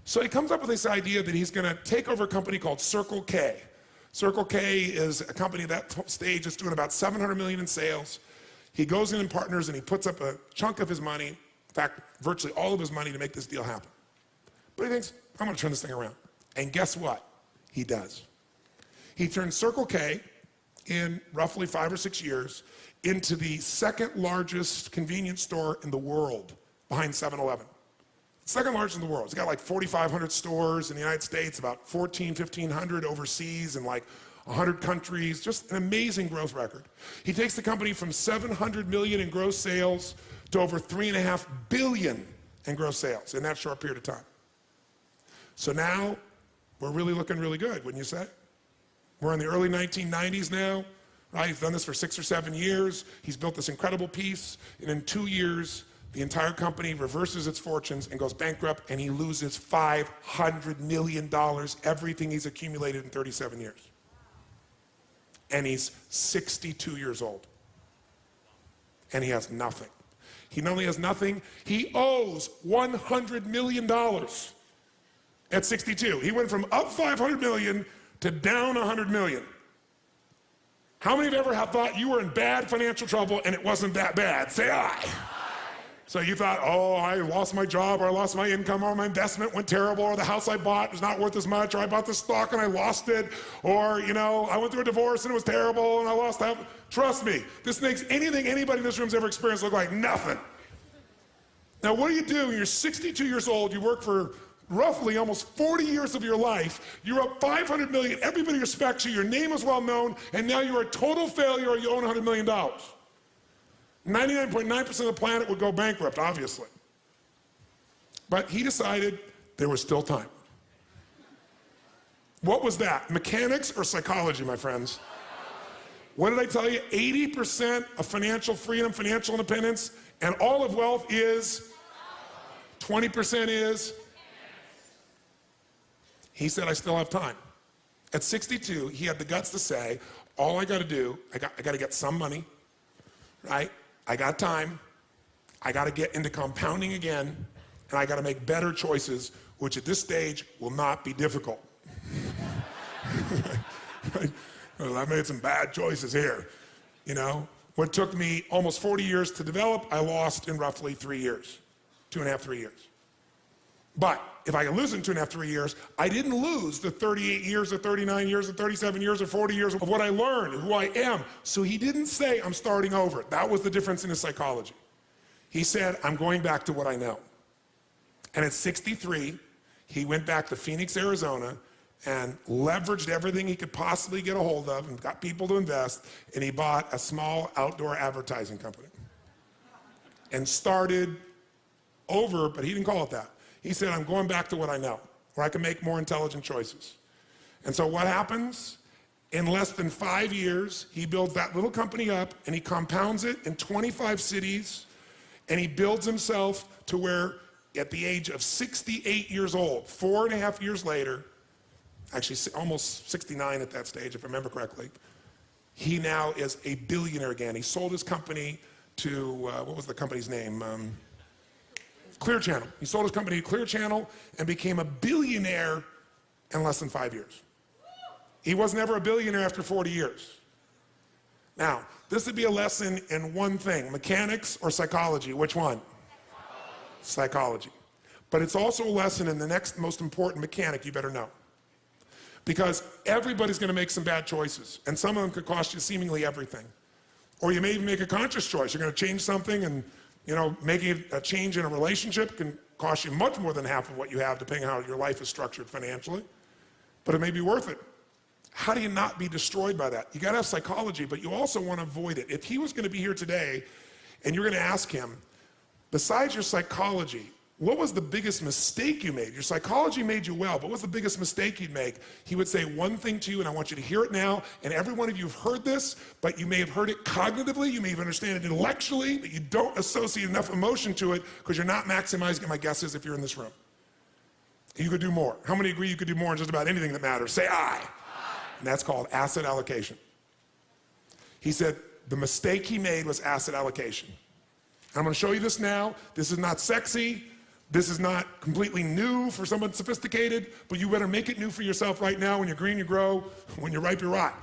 Speaker 2: So he comes up with this idea that he's going to take over a company called Circle K. Circle K is a company at that stage that's doing about $700 million in sales. He goes in and partners and he puts up a chunk of his money, in fact, virtually all of his money to make this deal happen. But he thinks, I'm going to turn this thing around. And guess what? He does. He turns Circle K in roughly 5 or 6 years into the second largest convenience store in the world behind 7-Eleven. Second largest in the world. It's got like 4,500 stores in the United States, about 1,500 overseas, and like 100 countries. Just an amazing growth record. He takes the company from $700 million in gross sales to over $3.5 billion in gross sales in that short period of time. So now we're really looking really good, wouldn't you say? We're in the early 1990s now, right? He's done this for 6 or 7 years. He's built this incredible piece, and in 2 years, the entire company reverses its fortunes and goes bankrupt, and he loses $500 million, everything he's accumulated in 37 years. And he's 62 years old. And he has nothing. He not only has nothing, he owes $100 million at 62. He went from up $500 million to down $100 million. How many of you ever have thought you were in bad financial trouble and it wasn't that bad? Say aye. So you thought, oh, I lost my job, or I lost my income, or my investment went terrible, or the house I bought was not worth as much, or I bought this stock and I lost it, or, you know, I went through a divorce and it was terrible and I lost half. Trust me, this makes anything anybody in this room's ever experienced look like nothing. Now, what do you do when you're 62 years old, you work for roughly almost 40 years of your life, you're up $500 million, everybody respects you, your name is well known, and now you're a total failure or you own $100 million. 99.9% of the planet would go bankrupt, obviously. But he decided there was still time. What was that? Mechanics or psychology, my friends? What did I tell you? 80% of financial freedom, financial independence, and all of wealth is 20% is. He said, I still have time. At 62, he had the guts to say, all I got to do, I got to get some money, right? I got time, I got to get into compounding again, and I got to make better choices, which at this stage will not be difficult. Well, I made some bad choices here. You know, what took me almost 40 years to develop, I lost in roughly 3 years, 2.5, 3 years. But if I can lose in 2.5, 3 years, I didn't lose the 38 years or 39 years or 37 years or 40 years of what I learned, who I am. So he didn't say, I'm starting over. That was the difference in his psychology. He said, I'm going back to what I know. And at 63, he went back to Phoenix, Arizona, and leveraged everything he could possibly get a hold of and got people to invest, and he bought a small outdoor advertising company. And started over, but he didn't call it that. He said, I'm going back to what I know, where I can make more intelligent choices. And so what happens? In less than 5 years, he builds that little company up, and he compounds it in 25 cities, and he builds himself to where, at the age of 68 years old, 4.5 years later, actually almost 69 at that stage, if I remember correctly, he now is a billionaire again. He sold his company to, what was the company's name? Clear Channel. He sold his company to Clear Channel and became a billionaire in less than 5 years. He was never a billionaire after 40 years. Now, this would be a lesson in one thing, mechanics or psychology. Which one? Psychology. But it's also a lesson in the next most important mechanic you better know. Because everybody's going to make some bad choices, and some of them could cost you seemingly everything. Or you may even make a conscious choice. You're going to change something, and making a change in a relationship can cost you much more than half of what you have, depending on how your life is structured financially. But it may be worth it. How do you not be destroyed by that? You got to have psychology, but you also want to avoid it. If he was going to be here today, and you're going to ask him, besides your psychology, what was the biggest mistake you made? Your psychology made you well, but what's the biggest mistake you'd make? He would say one thing to you, and I want you to hear it now, and every one of you have heard this, but you may have heard it cognitively, you may have understand it intellectually, but you don't associate enough emotion to it because you're not maximizing it. My guess is if you're in this room. You could do more. How many agree you could do more in just about anything that matters? Say aye. And that's called asset allocation. He said, the mistake he made was asset allocation. And I'm going to show you this now. This is not sexy. This is not completely new for someone sophisticated, but you better make it new for yourself right now. When you're green, you grow. When you're ripe, you rot.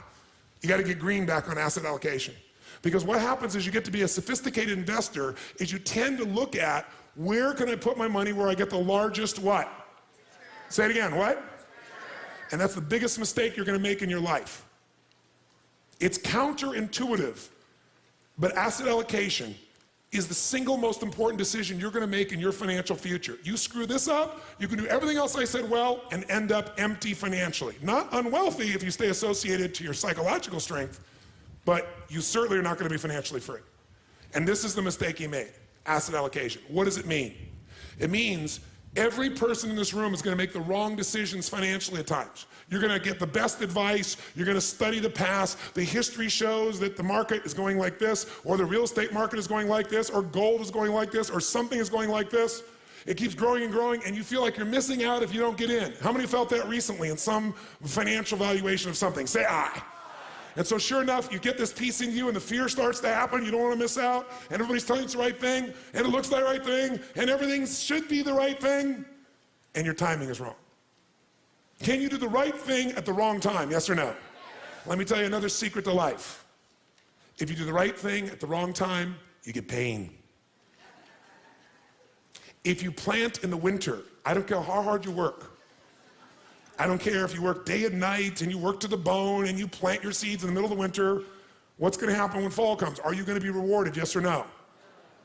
Speaker 2: You got to get green back on asset allocation. Because what happens is you get to be a sophisticated investor is you tend to look at where can I put my money where I get the largest what? Say it again, what? And that's the biggest mistake you're going to make in your life. It's counterintuitive, but asset allocation is the single most important decision you're going to make in your financial future. You screw this up, you can do everything else I said well and end up empty financially. Not unwealthy if you stay associated to your psychological strength, but you certainly are not going to be financially free. And this is the mistake he made, asset allocation. What does it mean? It means every person in this room is going to make the wrong decisions financially at times. You're going to get the best advice. You're going to study the past. The history shows that the market is going like this, or the real estate market is going like this, or gold is going like this, or something is going like this. It keeps growing and growing, and you feel like you're missing out if you don't get in. How many felt that recently in some financial valuation of something? Say aye. And so sure enough, you get this piece in you and the fear starts to happen. You don't want to miss out. And everybody's telling you it's the right thing. And it looks like the right thing. And everything should be the right thing. And your timing is wrong. Can you do the right thing at the wrong time? Yes or no? Let me tell you another secret to life. If you do the right thing at the wrong time, you get pain. If you plant in the winter, I don't care how hard you work. I don't care if you work day and night and you work to the bone and you plant your seeds in the middle of the winter. What's going to happen when fall comes? Are you going to be rewarded, yes or no?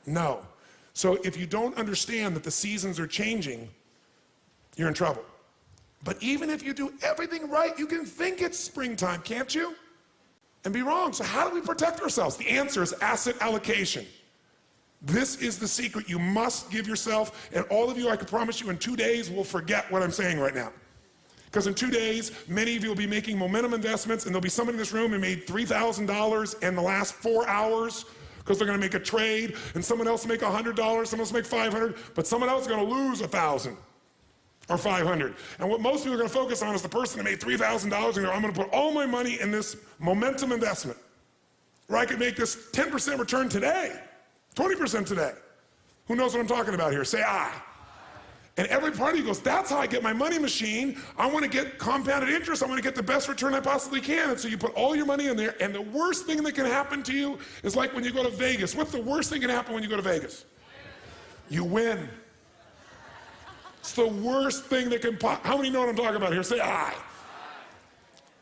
Speaker 2: No. So if you don't understand that the seasons are changing, you're in trouble. But even if you do everything right, you can think it's springtime, can't you? And be wrong. So how do we protect ourselves? The answer is asset allocation. This is the secret you must give yourself. And all of you, I can promise you, in 2 days, will forget what I'm saying right now. Because in 2 days, many of you will be making momentum investments, and there'll be someone in this room who made $3,000 in the last 4 hours because they're going to make a trade, and someone else will make $100, someone else will make $500, but someone else is going to lose $1,000 or $500. And what most people are going to focus on is the person that made $3,000 and go, I'm going to put all my money in this momentum investment where I could make this 10% return today, 20% today. Who knows what I'm talking about here? Say aye. And every party goes, that's how I get my money machine. I want to get compounded interest. I want to get the best return I possibly can. And so you put all your money in there, and the worst thing that can happen to you is like when you go to Vegas. What's the worst thing that can happen when you go to Vegas? You win. It's the worst thing that can pop. How many know what I'm talking about here? Say aye.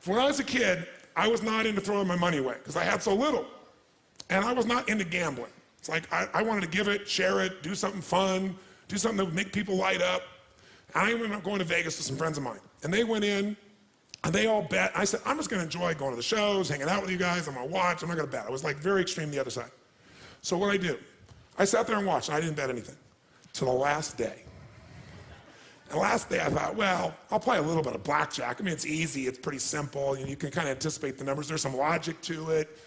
Speaker 2: When I was a kid, I was not into throwing my money away because I had so little. And I was not into gambling. It's like I wanted to give it, share it, do something fun, do something that would make people light up. I ended up going to Vegas with some friends of mine. And they went in, and they all bet. I said, I'm just going to enjoy going to the shows, hanging out with you guys. I'm going to watch. I'm not going to bet. I was like very extreme the other side. So what I do, I sat there and watched. And I didn't bet anything till the last day. And the last day I thought, well, I'll play a little bit of blackjack. I mean, it's easy. It's pretty simple. You can kind of anticipate the numbers. There's some logic to it.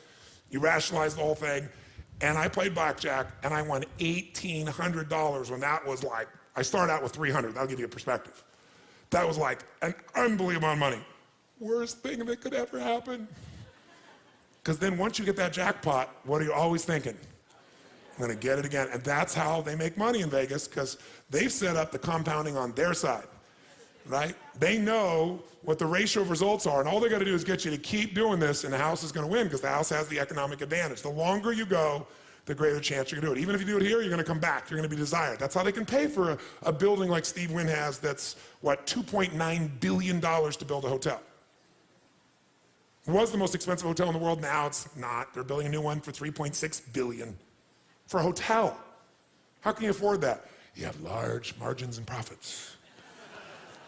Speaker 2: You rationalize the whole thing. And I played blackjack, and I won $1,800 when that was like, I started out with $300. That'll give you a perspective. That was like an unbelievable amount of money. Worst thing that could ever happen. Because then once you get that jackpot, what are you always thinking? I'm going to get it again. And that's how they make money in Vegas, because they've set up the compounding on their side, right? They know what the ratio of results are, and all they got to do is get you to keep doing this, and the house is going to win because the house has the economic advantage. The longer you go, the greater chance you're going to do it. Even if you do it here, you're going to come back. You're going to be desired. That's how they can pay for a building like Steve Wynn has that's, what, $2.9 billion to build a hotel. It was the most expensive hotel in the world. Now it's not. They're building a new one for $3.6 billion for a hotel. How can you afford that? You have large margins and profits.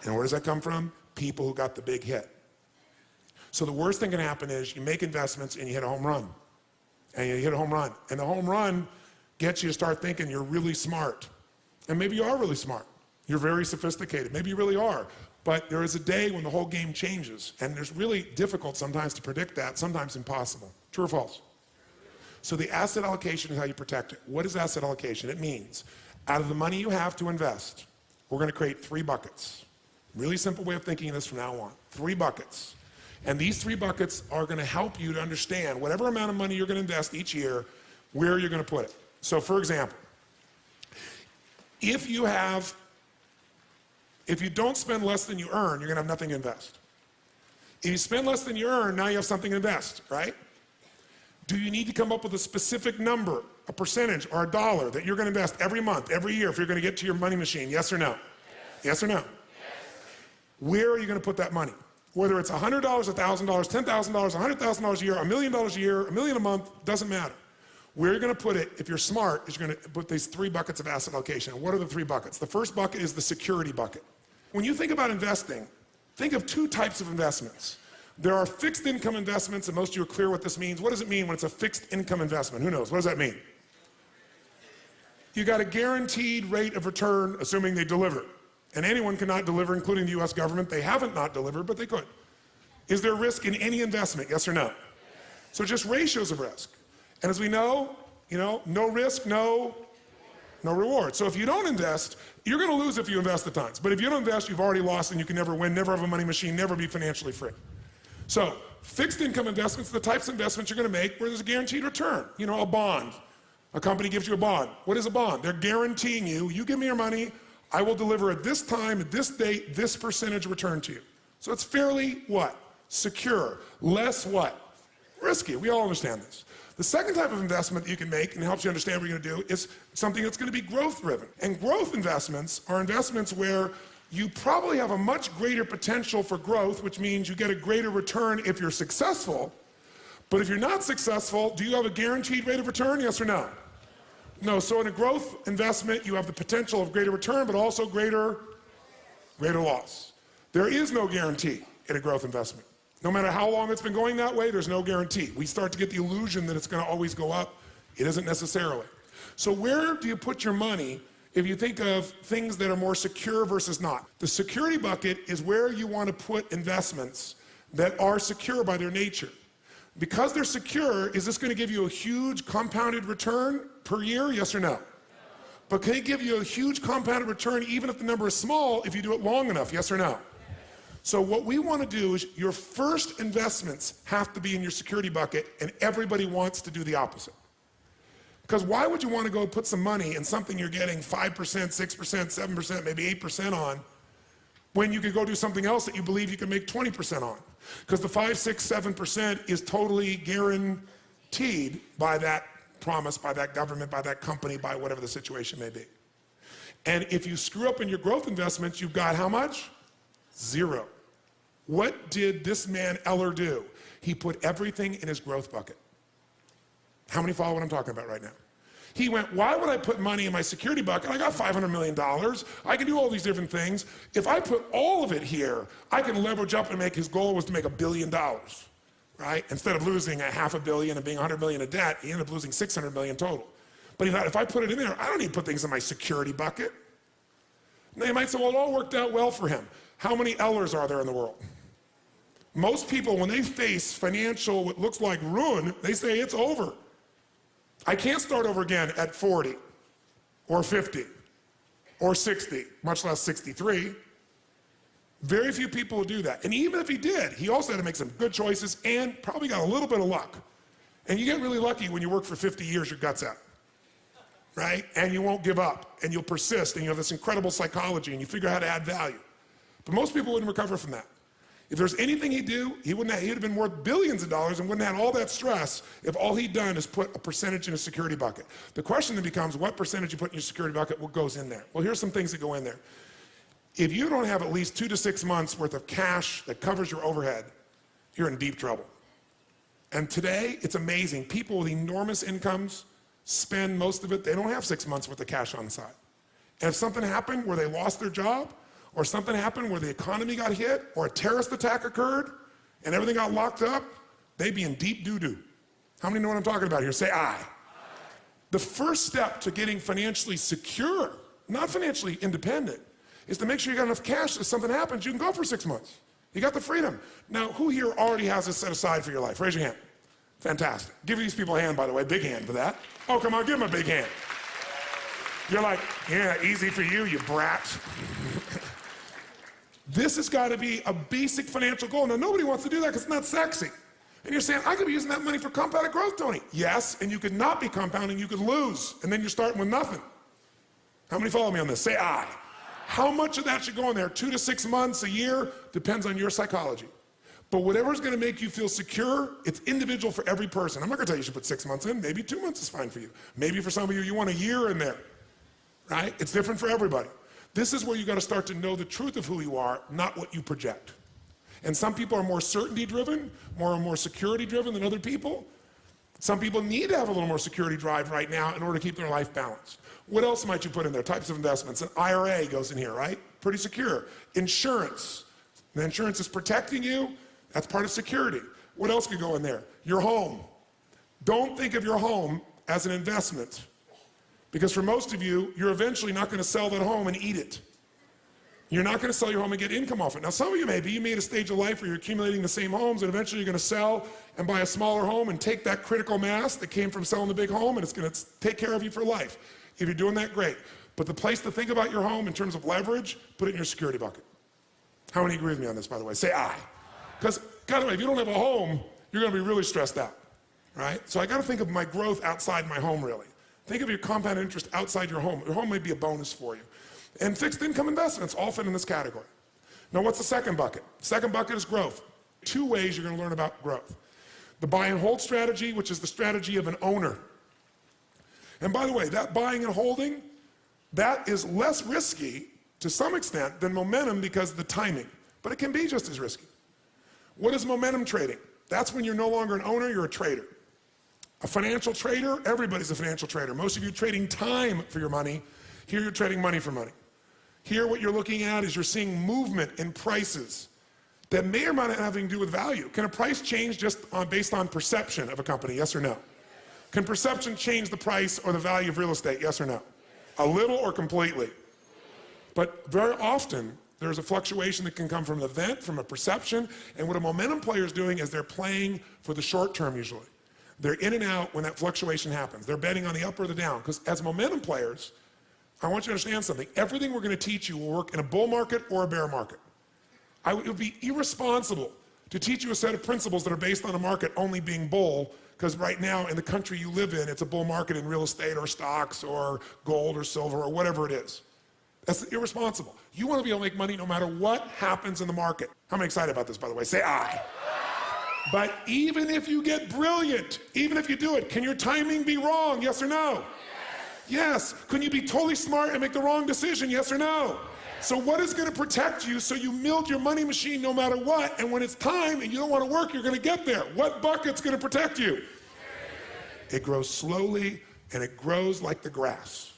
Speaker 2: And where does that come from? People who got the big hit. So the worst thing can happen is you make investments and you hit a home run. And you hit a home run. And the home run gets you to start thinking you're really smart. And maybe you are really smart. You're very sophisticated. Maybe you really are. But there is a day when the whole game changes. And it's really difficult sometimes to predict that, sometimes impossible. True or false? So the asset allocation is how you protect it. What is asset allocation? It means out of the money you have to invest, we're going to create 3 buckets. Really simple way of thinking of this from now on. 3 buckets. And these 3 buckets are going to help you to understand whatever amount of money you're going to invest each year, where you're going to put it. So for example, if you don't spend less than you earn, you're going to have nothing to invest. If you spend less than you earn, now you have something to invest, right? Do you need to come up with a specific number, a percentage, or a dollar that you're going to invest every month, every year, if you're going to get to your money machine? Yes or no? Yes or no? Yes. Where are you going to put that money? Whether it's $100, $1,000, $10,000, $100,000 a year, $1 million a year, $1 million a month, doesn't matter. Where you're going to put it, if you're smart, is you're going to put these 3 buckets of asset allocation. What are the 3 buckets? The first bucket is the security bucket. When you think about investing, think of 2 types of investments. There are fixed income investments, and most of you are clear what this means. What does it mean when it's a fixed income investment? Who knows? What does that mean? You got a guaranteed rate of return, assuming they deliver. And anyone cannot deliver, including the US government. They haven't not delivered, but they could. Is there risk in any investment? Yes or no? So just ratios of risk. And as we know, no risk, no reward. So if you don't invest, you're going to lose if you invest at times. But if you don't invest, you've already lost and you can never win, never have a money machine, never be financially free. So fixed income investments are the types of investments you're going to make where there's a guaranteed return. A bond. A company gives you a bond. What is a bond? They're guaranteeing you give me your money, I will deliver at this time, at this date, this percentage return to you. So it's fairly what? Secure. Less what? Risky. We all understand this. The second type of investment that you can make, and it helps you understand what you're going to do, is something that's going to be growth driven. And growth investments are investments where you probably have a much greater potential for growth, which means you get a greater return if you're successful. But if you're not successful, do you have a guaranteed rate of return? Yes or no? No. So in a growth investment, you have the potential of greater return, but also greater loss. There is no guarantee in a growth investment. No matter how long it's been going that way, there's no guarantee. We start to get the illusion that it's going to always go up. It isn't necessarily. So where do you put your money if you think of things that are more secure versus not? The security bucket is where you want to put investments that are secure by their nature. Because they're secure, is this going to give you a huge compounded return per year? Yes or no? But can it give you a huge compounded return even if the number is small if you do it long enough? Yes or no? So what we want to do is your first investments have to be in your security bucket, and everybody wants to do the opposite. Because why would you want to go put some money in something you're getting 5%, 6%, 7%, maybe 8% on, when you could go do something else that you believe you can make 20% on? Because the 5, 6, 7% is totally guaranteed by that promise, by that government, by that company, by whatever the situation may be. And if you screw up in your growth investments, you've got how much? 0. What did this man Eller do? He put everything in his growth bucket. How many follow what I'm talking about right now? He went, why would I put money in my security bucket? I got $500 million. I can do all these different things. If I put all of it here, I can leverage up and make, his goal was to make $1 billion, right? Instead of losing $500 million and being $100 million in debt, he ended up losing $600 million total. But he thought, if I put it in there, I don't need to put things in my security bucket. Now you might say, well, it all worked out well for him. How many Ellers are there in the world? Most people, when they face financial, what looks like ruin, they say it's over. I can't start over again at 40 or 50 or 60, much less 63. Very few people will do that. And even if he did, he also had to make some good choices and probably got a little bit of luck. And you get really lucky when you work for 50 years, your guts out, right? And you won't give up, and you'll persist, and you have this incredible psychology, and you figure out how to add value. But most people wouldn't recover from that. If there's anything he'd do, he'd have been worth billions of dollars and wouldn't have had all that stress if all he'd done is put a percentage in a security bucket. The question then becomes, what percentage you put in your security bucket, what goes in there? Well, here's some things that go in there. If you don't have at least 2 to 6 months worth of cash that covers your overhead, you're in deep trouble. And today, it's amazing. People with enormous incomes spend most of it. They don't have 6 months worth of cash on the side. And if something happened where they lost their job, or something happened where the economy got hit, or a terrorist attack occurred, and everything got locked up, they'd be in deep doo-doo. How many know what I'm talking about here? Say aye. The first step to getting financially secure, not financially independent, is to make sure you got enough cash that if something happens, you can go for 6 months. You got the freedom. Now, who here already has this set aside for your life? Raise your hand. Fantastic. Give these people a hand, by the way, big hand for that. Oh, come on, give them a big hand. You're like, yeah, easy for you, you brat. This has got to be a basic financial goal. Now, nobody wants to do that because it's not sexy. And you're saying, I could be using that money for compounded growth, Tony. Yes, and you could not be compounding, you could lose, and then you're starting with nothing. How many follow me on this? Say aye. How much of that should go in there? 2 to 6 months, a year? Depends on your psychology. But whatever's gonna make you feel secure, it's individual for every person. I'm not gonna tell you should put 6 months in, maybe 2 months is fine for you. Maybe for some of you, you want a year in there, right? It's different for everybody. This is where you gotta start to know the truth of who you are, not what you project. And some people are more certainty driven, more security driven than other people. Some people need to have a little more security drive right now in order to keep their life balanced. What else might you put in there? Types of investments. An IRA goes in here, right? Pretty secure. Insurance. The insurance is protecting you. That's part of security. What else could go in there? Your home. Don't think of your home as an investment. Because for most of you, you're eventually not going to sell that home and eat it. You're not going to sell your home and get income off it. Now, some of you maybe, you made a stage of life where you're accumulating the same homes, and eventually you're going to sell and buy a smaller home and take that critical mass that came from selling the big home, and it's going to take care of you for life. If you're doing that, great. But the place to think about your home in terms of leverage, put it in your security bucket. How many agree with me on this, by the way? Say aye. Because, by the way, if you don't have a home, you're going to be really stressed out, right? So I got to think of my growth outside my home, really. Think of your compound interest outside your home. Your home may be a bonus for you. And fixed income investments all fit in this category. Now, what's the second bucket? Second bucket is growth. 2 ways you're going to learn about growth. The buy and hold strategy, which is the strategy of an owner. And by the way, that buying and holding, that is less risky to some extent than momentum because of the timing. But it can be just as risky. What is momentum trading? That's when you're no longer an owner, you're a trader. A financial trader, everybody's a financial trader. Most of you trading time for your money. Here you're trading money for money. Here what you're looking at is you're seeing movement in prices that may or may not have anything to do with value. Can a price change just based on perception of a company, yes or no? Can perception change the price or the value of real estate, yes or no? A little or completely? But very often, there's a fluctuation that can come from an event, from a perception, and what a momentum player is doing is they're playing for the short term usually. They're in and out when that fluctuation happens. They're betting on the up or the down, because as momentum players, I want you to understand something. Everything we're going to teach you will work in a bull market or a bear market. It would be irresponsible to teach you a set of principles that are based on a market only being bull, because right now in the country you live in, it's a bull market in real estate or stocks or gold or silver or whatever it is. That's irresponsible. You want to be able to make money no matter what happens in the market. How many excited about this, by the way? Say aye. But even if you get brilliant, even if you do it, can your timing be wrong? Yes or no? Yes. Can you be totally smart and make the wrong decision? Yes or no? So what is going to protect you so you milk your money machine no matter what, and when it's time and you don't want to work, you're going to get there? What bucket's going to protect you? It grows slowly and it grows like the grass.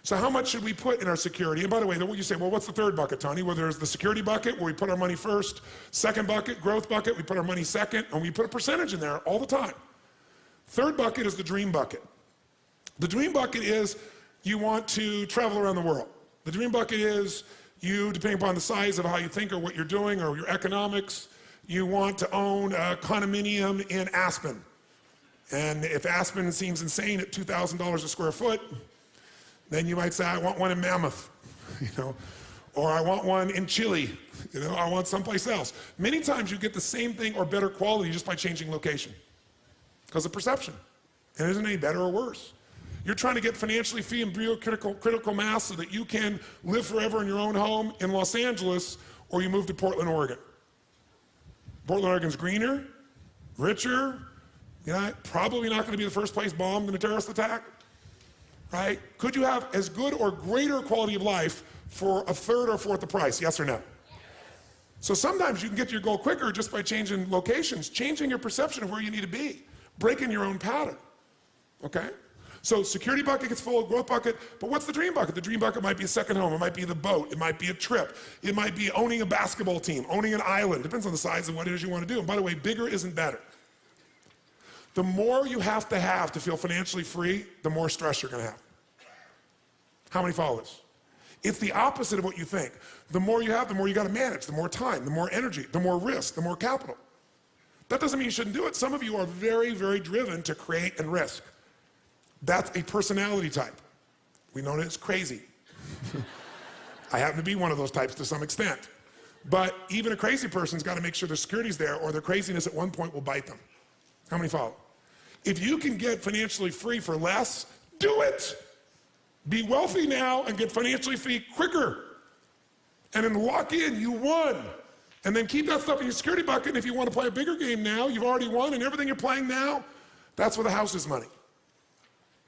Speaker 2: So how much should we put in our security? And by the way, you say, well, what's the third bucket, Tony? Well, there's the security bucket where we put our money first. Second bucket, growth bucket, we put our money second, and we put a percentage in there all the time. Third bucket is the dream bucket. The dream bucket is you want to travel around the world. The dream bucket is you, depending upon the size of how you think or what you're doing or your economics, you want to own a condominium in Aspen. And if Aspen seems insane at $2,000 a square foot, then you might say, I want one in Mammoth, or I want one in Chile, I want someplace else. Many times you get the same thing or better quality just by changing location because of perception. And it isn't any better or worse. You're trying to get financially free and real critical mass so that you can live forever in your own home in Los Angeles, or you move to Portland, Oregon. Portland, Oregon's greener, richer, probably not going to be the first place bombed in a terrorist attack, right? Could you have as good or greater quality of life for a third or fourth the price, yes or no? Yes. So sometimes you can get to your goal quicker just by changing locations, changing your perception of where you need to be, breaking your own pattern, okay? So security bucket gets full, growth bucket, but what's the dream bucket? The dream bucket might be a second home, it might be the boat, it might be a trip, it might be owning a basketball team, owning an island, depends on the size of what it is you want to do. And by the way, bigger isn't better. The more you have to feel financially free, the more stress you're going to have. How many follow this? It's the opposite of what you think. The more you have, the more you got to manage, the more time, the more energy, the more risk, the more capital. That doesn't mean you shouldn't do it. Some of you are very, very driven to create and risk. That's a personality type. We know that it's crazy. I happen to be one of those types to some extent. But even a crazy person's got to make sure their security's there, or their craziness at one point will bite them. How many follow? If you can get financially free for less, do it. Be wealthy now and get financially free quicker. And then lock in, you won. And then keep that stuff in your security bucket. And if you want to play a bigger game now, you've already won, and everything you're playing now, that's where the house is money.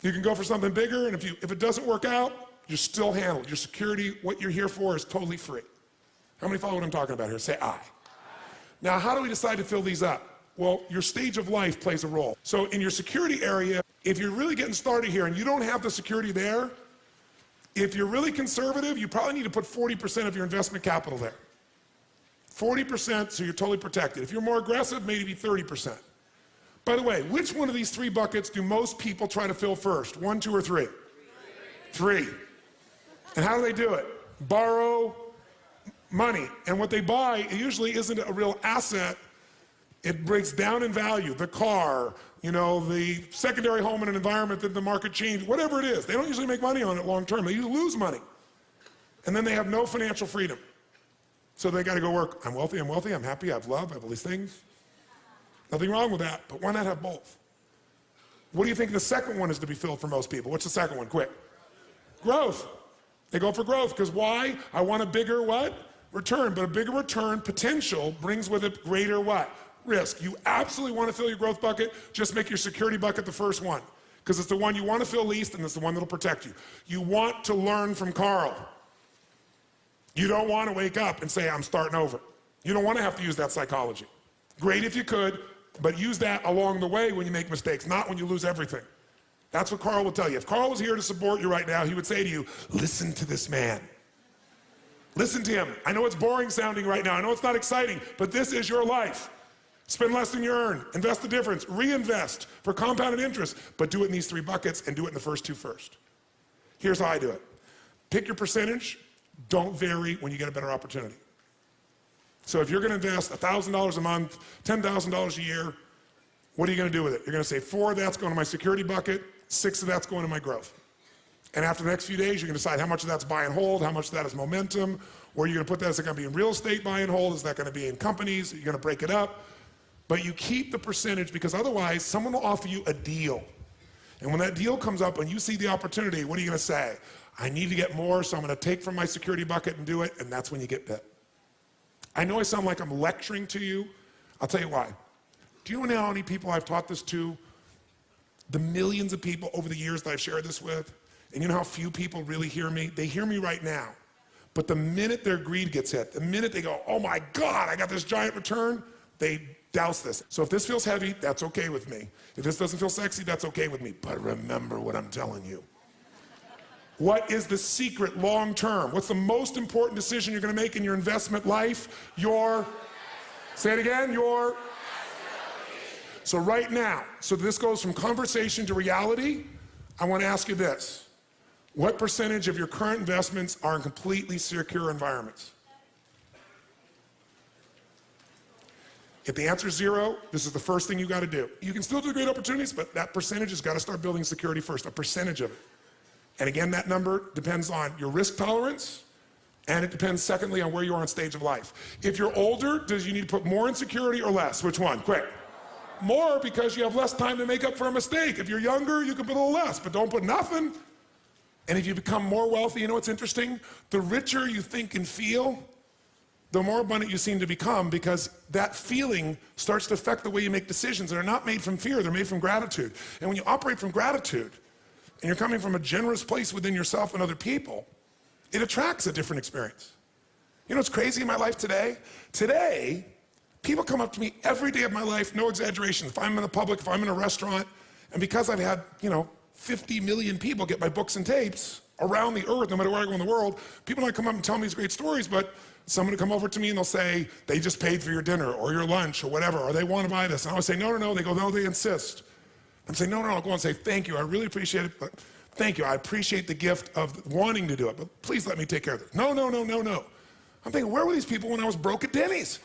Speaker 2: You can go for something bigger, and if it doesn't work out, you're still handled. Your security, what you're here for, is totally free. How many follow what I'm talking about here? Say aye. Now, how do we decide to fill these up? Well, your stage of life plays a role. So in your security area, if you're really getting started here and you don't have the security there, if you're really conservative, you probably need to put 40% of your investment capital there. 40%, so you're totally protected. If you're more aggressive, maybe 30%. By the way, which one of these three buckets do most people try to fill first? 1, 2, or 3? Three. And how do they do it? Borrow money. And what they buy usually isn't a real asset. It breaks down in value. The car, the secondary home in an environment that the market changed, whatever it is. They don't usually make money on it long term. They usually lose money. And then they have no financial freedom. So they got to go work. I'm wealthy, I'm happy, I have love, I have all these things. Nothing wrong with that, but why not have both? What do you think the second one is to be filled for most people? What's the second one? Quick. Growth. They go for growth, because why? I want a bigger what? Return. But a bigger return potential brings with it greater what? Risk. You absolutely want to fill your growth bucket, just make your security bucket the first one, because it's the one you want to fill least, and it's the one that'll protect you. You want to learn from Carl. You don't want to wake up and say, I'm starting over. You don't want to have to use that psychology. Great if you could, but use that along the way when you make mistakes, not when you lose everything. That's what Carl will tell you. If Carl was here to support you right now, he would say to you, listen to this man. Listen to him. I know it's boring sounding right now. I know it's not exciting, but this is your life. Spend less than you earn. Invest the difference. Reinvest for compounded interest, but do it in these three buckets and do it in the first two first. Here's how I do it. Pick your percentage. Don't vary when you get a better opportunity. So if you're going to invest $1,000 a month, $10,000 a year, what are you going to do with it? You're going to say 4 of that's going to my security bucket, 6 of that's going to my growth. And after the next few days, you're going to decide how much of that's buy and hold, how much of that is momentum, where you're going to put that. Is it going to be in real estate buy and hold? Is that going to be in companies? You're going to break it up. But you keep the percentage, because otherwise someone will offer you a deal. And when that deal comes up and you see the opportunity, what are you going to say? I need to get more, so I'm going to take from my security bucket and do it, and that's when you get bit. I know I sound like I'm lecturing to you. I'll tell you why. Do you know how many people I've taught this to? The millions of people over the years that I've shared this with. And you know how few people really hear me? They hear me right now. But the minute their greed gets hit, the minute they go, oh my God, I got this giant return, they douse this. So if this feels heavy, that's okay with me. If this doesn't feel sexy, that's okay with me. But remember what I'm telling you. What is the secret long term? What's the most important decision you're going to make in your investment life? Say it again, So right now, so this goes from conversation to reality, I want to ask you this. What percentage of your current investments are in completely secure environments? If the answer is 0, this is the first thing you got to do. You can still do great opportunities, but that percentage has got to start building security first, a percentage of it. And again, that number depends on your risk tolerance, and it depends, secondly, on where you are in stage of life. If you're older, do you need to put more in security or less? Which one? Quick. More, because you have less time to make up for a mistake. If you're younger, you can put a little less, but don't put nothing. And if you become more wealthy, you know what's interesting? The richer you think and feel, the more abundant you seem to become, because that feeling starts to affect the way you make decisions. They're not made from fear, they're made from gratitude. And when you operate from gratitude, and you're coming from a generous place within yourself and other people, it attracts a different experience. You know what's crazy in my life today? Today, people come up to me every day of my life, no exaggeration. If I'm in the public, if I'm in a restaurant, and because I've had, 50 million people get my books and tapes around the earth, no matter where I go in the world, people might come up and tell me these great stories, but someone will come over to me and they'll say, they just paid for your dinner or your lunch or whatever, or they want to buy this. And I would say, no. They go, no, they insist. I'm saying, no, I'll go and say, thank you, I really appreciate it, but thank you, I appreciate the gift of wanting to do it, but please let me take care of it. No. I'm thinking, where were these people when I was broke at Denny's?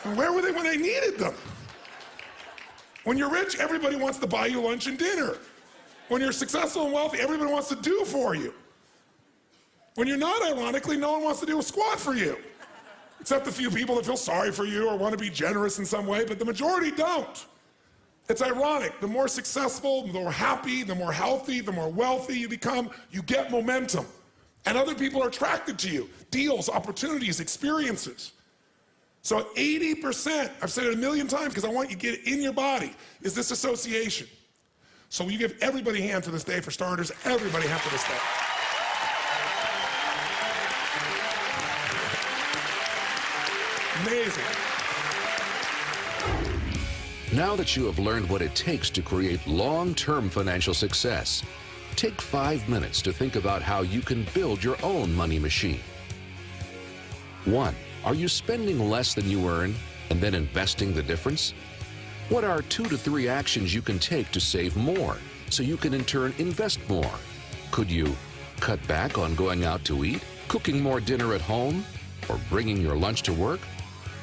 Speaker 2: And where were they when I needed them? When you're rich, everybody wants to buy you lunch and dinner. When you're successful and wealthy, everybody wants to do for you. When you're not, ironically, no one wants to do a squat for you. Except the few people that feel sorry for you or want to be generous in some way, but the majority don't. It's ironic. The more successful, the more happy, the more healthy, the more wealthy you become, you get momentum. And other people are attracted to you. Deals, opportunities, experiences. So 80%, I've said it a million times because I want you to get it in your body, is this association. So will you give everybody a hand for this day for starters? Everybody a hand for this day. Amazing.
Speaker 1: Now that you have learned what it takes to create long-term financial success, take 5 minutes to think about how you can build your own money machine. 1. Are you spending less than you earn and then investing the difference? What are 2 to 3 actions you can take to save more so you can in turn invest more? Could you cut back on going out to eat, cooking more dinner at home, or bringing your lunch to work?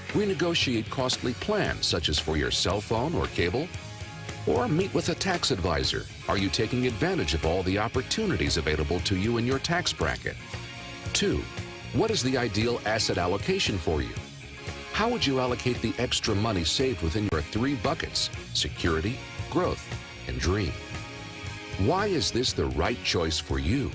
Speaker 1: Renegotiate costly plans such as for your cell phone or cable? Or meet with a tax advisor. Are you taking advantage of all the opportunities available to you in your tax bracket? 2. What is the ideal asset allocation for you? How would you allocate the extra money saved within your 3 buckets: security, growth, and dream? Why is this the right choice for you?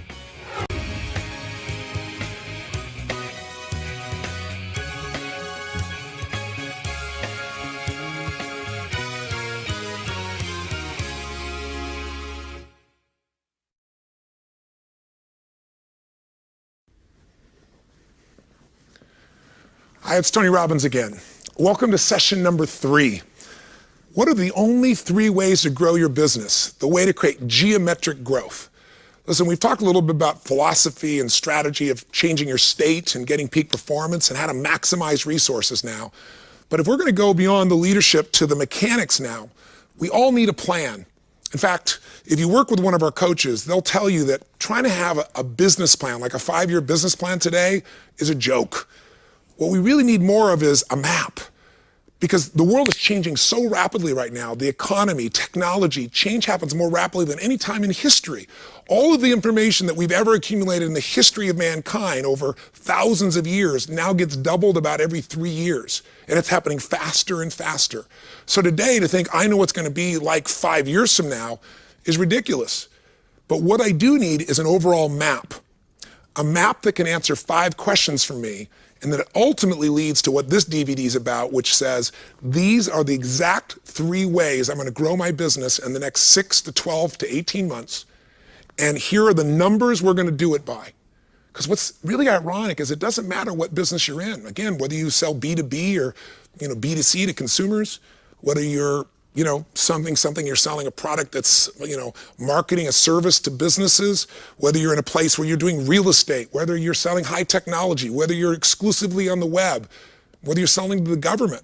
Speaker 2: Hi, it's Tony Robbins again. Welcome to session number 3. What are the only 3 ways to grow your business? The way to create geometric growth. Listen, we've talked a little bit about philosophy and strategy of changing your state and getting peak performance and how to maximize resources now. But if we're going to go beyond the leadership to the mechanics now, we all need a plan. In fact, if you work with one of our coaches, they'll tell you that trying to have a business plan, like a 5-year business plan today, is a joke. What we really need more of is a map, because the world is changing so rapidly right now. The economy, technology, change happens more rapidly than any time in history. All of the information that we've ever accumulated in the history of mankind over thousands of years now gets doubled about every 3 years, and it's happening faster and faster. So today, to think I know what's going to be like 5 years from now is ridiculous. But what I do need is an overall map, a map that can answer 5 questions for me, and that ultimately leads to what this DVD is about, which says, these are the exact 3 ways I'm going to grow my business in the next 6 to 12 to 18 months. And here are the numbers we're going to do it by. Because what's really ironic is it doesn't matter what business you're in. Again, whether you sell B2B or B2C to consumers, whether you're something you're selling a product that's, marketing a service to businesses, whether you're in a place where you're doing real estate, whether you're selling high technology, whether you're exclusively on the web, whether you're selling to the government.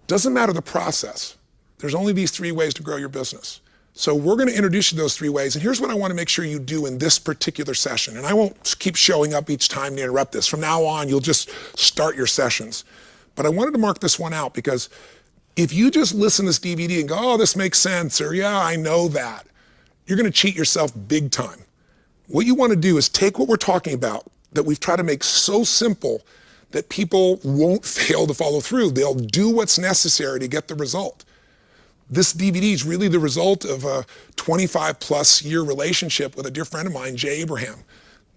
Speaker 2: Doesn't matter the process. There's only these 3 ways to grow your business. So we're going to introduce you to those 3 ways. And here's what I want to make sure you do in this particular session. And I won't keep showing up each time to interrupt this. From now on, you'll just start your sessions. But I wanted to mark this one out because if you just listen to this DVD and go, oh, this makes sense, or yeah, I know that, you're going to cheat yourself big time. What you want to do is take what we're talking about that we've tried to make so simple that people won't fail to follow through. They'll do what's necessary to get the result. This DVD is really the result of a 25+ year relationship with a dear friend of mine, Jay Abraham.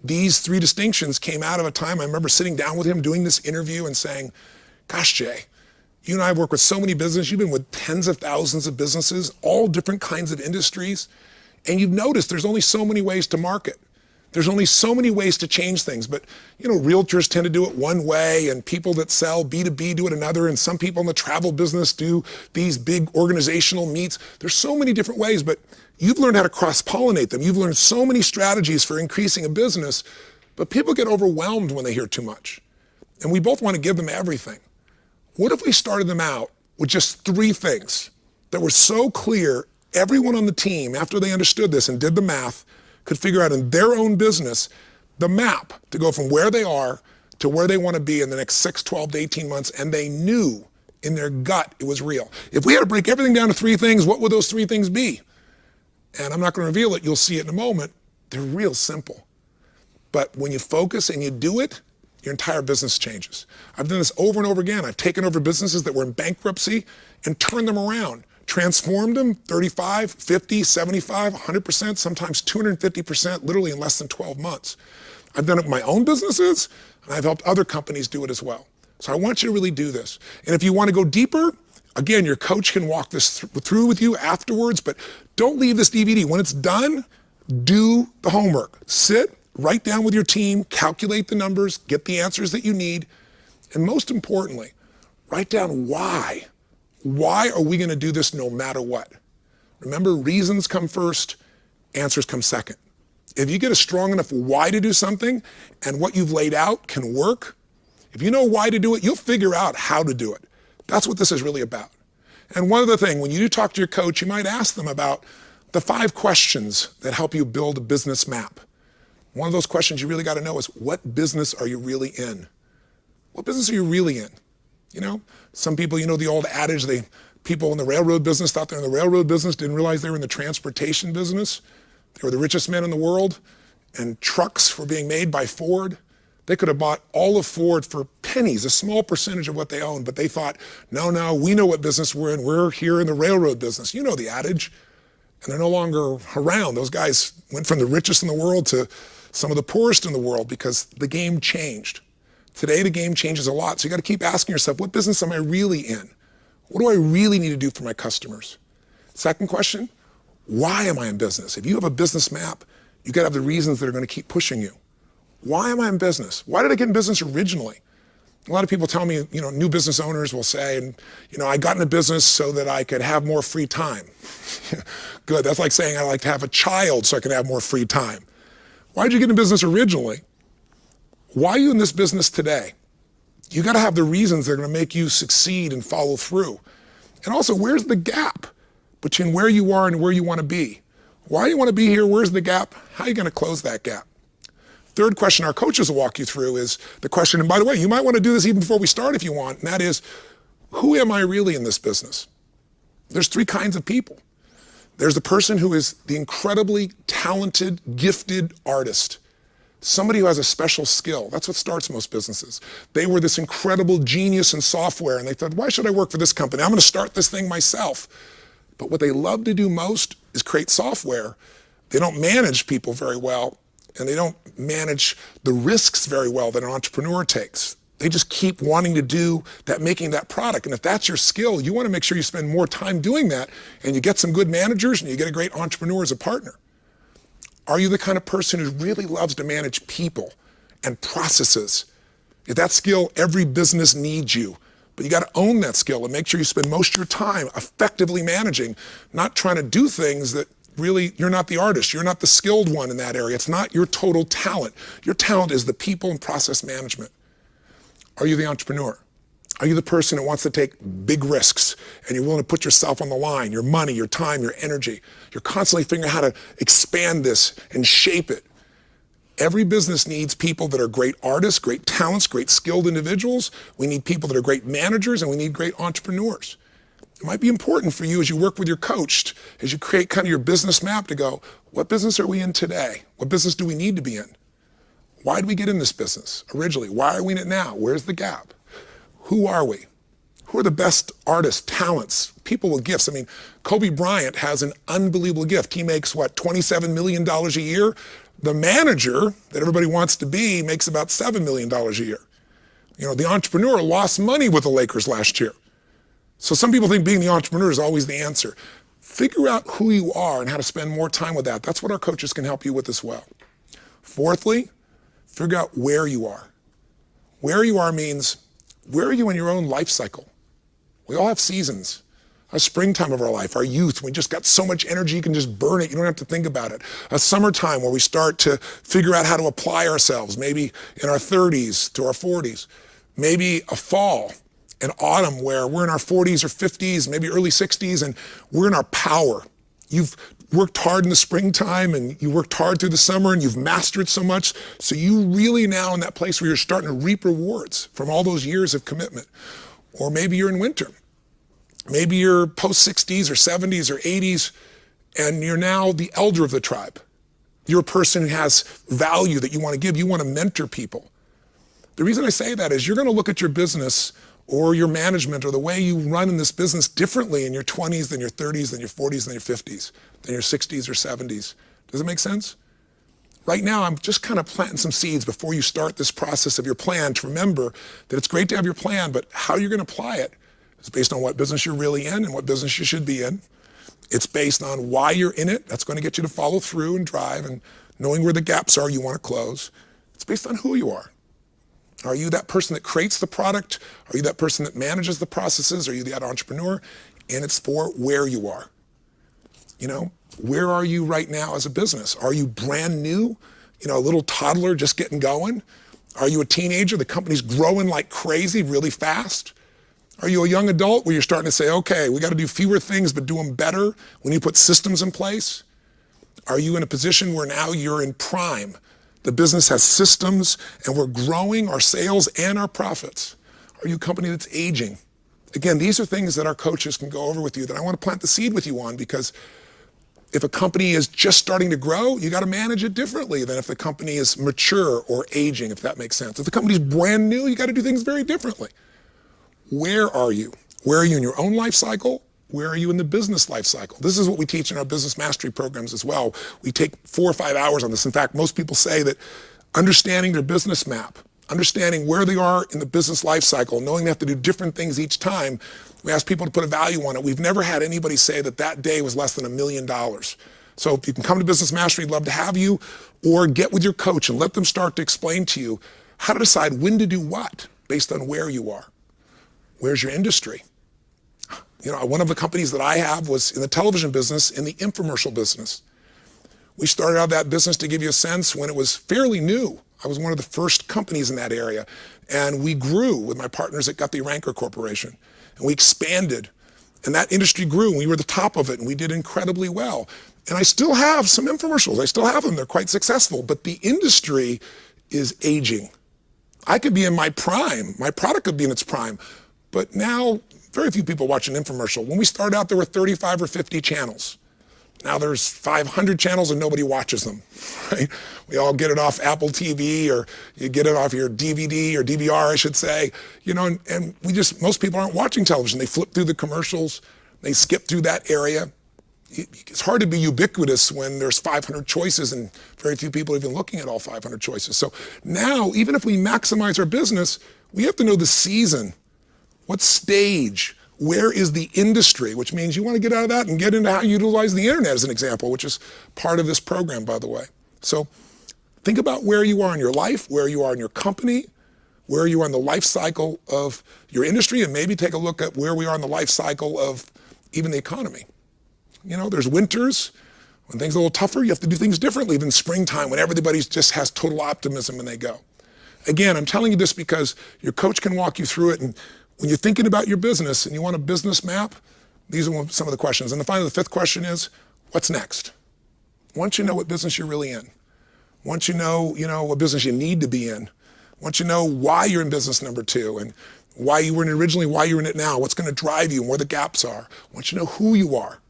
Speaker 2: These 3 distinctions came out of a time I remember sitting down with him doing this interview and saying, gosh, Jay, you and I have worked with so many businesses. You've been with tens of thousands of businesses, all different kinds of industries. And you've noticed there's only so many ways to market. There's only so many ways to change things. But, realtors tend to do it one way, and people that sell B2B do it another, and some people in the travel business do these big organizational meets. There's so many different ways, but you've learned how to cross-pollinate them. You've learned so many strategies for increasing a business, but people get overwhelmed when they hear too much. And we both want to give them everything. What if we started them out with just 3 things that were so clear, everyone on the team, after they understood this and did the math, could figure out in their own business the map to go from where they are to where they want to be in the next 6, 12 to 18 months, and they knew in their gut it was real. If we had to break everything down to 3 things, what would those 3 things be? And I'm not going to reveal it. You'll see it in a moment. They're real simple. But when you focus and you do it, your entire business changes. I've done this over and over again. I've taken over businesses that were in bankruptcy and turned them around, transformed them 35, 50, 75, 100%, sometimes 250%, literally in less than 12 months. I've done it with my own businesses, and I've helped other companies do it as well. So I want you to really do this. And if you want to go deeper, again, your coach can walk this through with you afterwards, but don't leave this DVD. When it's done, do the homework. Sit, write down with your team, calculate the numbers, get the answers that you need, and most importantly, write down why. Why are we going to do this no matter what? Remember, reasons come first, answers come second. If you get a strong enough why to do something and what you've laid out can work, if you know why to do it, you'll figure out how to do it. That's what this is really about. And one other thing, when you do talk to your coach, you might ask them about the 5 questions that help you build a business map. One of those questions you really got to know is, what business are you really in? What business are you really in? You know, some people, you know, the old adage, people in the railroad business thought they were in the railroad business, didn't realize they were in the transportation business. They were the richest men in the world, and trucks were being made by Ford. They could have bought all of Ford for pennies, a small percentage of what they owned, but they thought, no, we know what business we're in. We're here in the railroad business. You know the adage. And they're no longer around. Those guys went from the richest in the world to some of the poorest in the world because the game changed. Today, the game changes a lot. So you got to keep asking yourself, what business am I really in? What do I really need to do for my customers? Second question, why am I in business? If you have a business map, you got to have the reasons that are going to keep pushing you. Why am I in business? Why did I get in business originally? A lot of people tell me, you know, new business owners will say, you know, I got into business so that I could have more free time. Good, that's like saying I like to have a child so I can have more free time. Why did you get in business originally? Why are you in this business today? You got to have the reasons that are going to make you succeed and follow through. And also, where's the gap between where you are and where you want to be? Why do you want to be here? Where's the gap? How are you going to close that gap? Third question our coaches will walk you through is the question, and by the way, you might want to do this even before we start if you want, and that is, who am I really in this business? There's 3 kinds of people. There's the person who is the incredibly talented, gifted artist, somebody who has a special skill. That's what starts most businesses. They were this incredible genius in software, and they thought, why should I work for this company? I'm going to start this thing myself. But what they love to do most is create software. They don't manage people very well, and they don't manage the risks very well that an entrepreneur takes. They just keep wanting to do that, making that product. And if that's your skill, you want to make sure you spend more time doing that, and you get some good managers, and you get a great entrepreneur as a partner. Are you the kind of person who really loves to manage people and processes? If that skill, every business needs you. But you got to own that skill and make sure you spend most of your time effectively managing, not trying to do things that really, you're not the artist. You're not the skilled one in that area. It's not your total talent. Your talent is the people and process management. Are you the entrepreneur? Are you the person who wants to take big risks and you're willing to put yourself on the line, your money, your time, your energy? You're constantly figuring out how to expand this and shape it. Every business needs people that are great artists, great talents, great skilled individuals. We need people that are great managers, and we need great entrepreneurs. It might be important for you as you work with your coach, as you create kind of your business map to go, what business are we in today? What business do we need to be in? Why did we get in this business originally? Why are we in it now? Where's the gap? Who are we? Who are the best artists, talents, people with gifts? I mean, Kobe Bryant has an unbelievable gift. He makes, what, $27 million a year? The manager that everybody wants to be makes about $7 million a year. You know, the entrepreneur lost money with the Lakers last year. So some people think being the entrepreneur is always the answer. Figure out who you are and how to spend more time with that. That's what our coaches can help you with as well. Fourthly, figure out where you are. Where you are means, where are you in your own life cycle? We all have seasons. A springtime of our life, our youth, we just got so much energy, you can just burn it, you don't have to think about it. A summertime where we start to figure out how to apply ourselves, maybe in our 30s to our 40s. Maybe a fall, an autumn where we're in our 40s or 50s, maybe early 60s, and we're in our power. You've worked hard in the springtime, and you worked hard through the summer, and you've mastered so much, so you really now in that place where you're starting to reap rewards from all those years of commitment. Or maybe you're in winter. Maybe you're post-60s or 70s or 80s, and you're now the elder of the tribe. You're a person who has value that you want to give. You want to mentor people. The reason I say that is you're going to look at your business or your management or the way you run in this business differently in your 20s than your 30s, than your 40s, than your 50s, than your 60s or 70s. Does it make sense? Right now, I'm just kind of planting some seeds before you start this process of your plan to remember that it's great to have your plan, but how you're going to apply it is based on what business you're really in and what business you should be in. It's based on why you're in it. That's going to get you to follow through and drive and knowing where the gaps are you want to close. It's based on who you are. Are you that person that creates the product? Are you that person that manages the processes? Are you that entrepreneur? And it's for where you are. You know, where are you right now as a business? Are you brand new? You know, a little toddler just getting going? Are you a teenager? The company's growing like crazy, really fast? Are you a young adult where you're starting to say, okay, we got to do fewer things but do them better when you put systems in place? Are you in a position where now you're in prime? The business has systems and we're growing our sales and our profits. Are you a company that's aging? Again, these are things that our coaches can go over with you that I want to plant the seed with you on, because if a company is just starting to grow, you got to manage it differently than if the company is mature or aging, if that makes sense. If the company's brand new, you got to do things very differently. Where are you? Where are you in your own life cycle? Where are you in the business life cycle? This is what we teach in our business mastery programs as well. We take 4 or 5 hours on this. In fact, most people say that understanding their business map, understanding where they are in the business life cycle, knowing they have to do different things each time, we ask people to put a value on it. We've never had anybody say that that day was less than $1 million. So if you can come to Business Mastery, we'd love to have you, or get with your coach and let them start to explain to you how to decide when to do what based on where you are. Where's your industry? You know, one of the companies that I have was in the television business, in the infomercial business. We started out that business, to give you a sense, when it was fairly new. I was one of the first companies in that area. And we grew with my partners at Guthrie Ranker Corporation. And we expanded. And that industry grew, and we were the top of it, and we did incredibly well. And I still have some infomercials. I still have them. They're quite successful. But the industry is aging. I could be in my prime. My product could be in its prime. But now, very few people watch an infomercial. When we started out, there were 35 or 50 channels. Now there's 500 channels and nobody watches them, right? We all get it off Apple TV, or you get it off your DVD or DVR, I should say. You know, and most people aren't watching television. They flip through the commercials. They skip through that area. It's hard to be ubiquitous when there's 500 choices and very few people are even looking at all 500 choices. So now, even if we maximize our business, we have to know the season. What stage? Where is the industry? Which means you want to get out of that and get into how you utilize the internet as an example, which is part of this program, by the way. So think about where you are in your life, where you are in your company, where you are in the life cycle of your industry, and maybe take a look at where we are in the life cycle of even the economy. You know, there's winters. When things are a little tougher, you have to do things differently than springtime when everybody just has total optimism when they go. Again, I'm telling you this because your coach can walk you through it, and when you're thinking about your business and you want a business map, these are some of the questions. And finally, the fifth question is, what's next? Once you know what business you're really in, once you know what business you need to be in, once you know why you're in business number 2 and why you were in it originally, why you're in it now, what's going to drive you and where the gaps are, once you know who you are,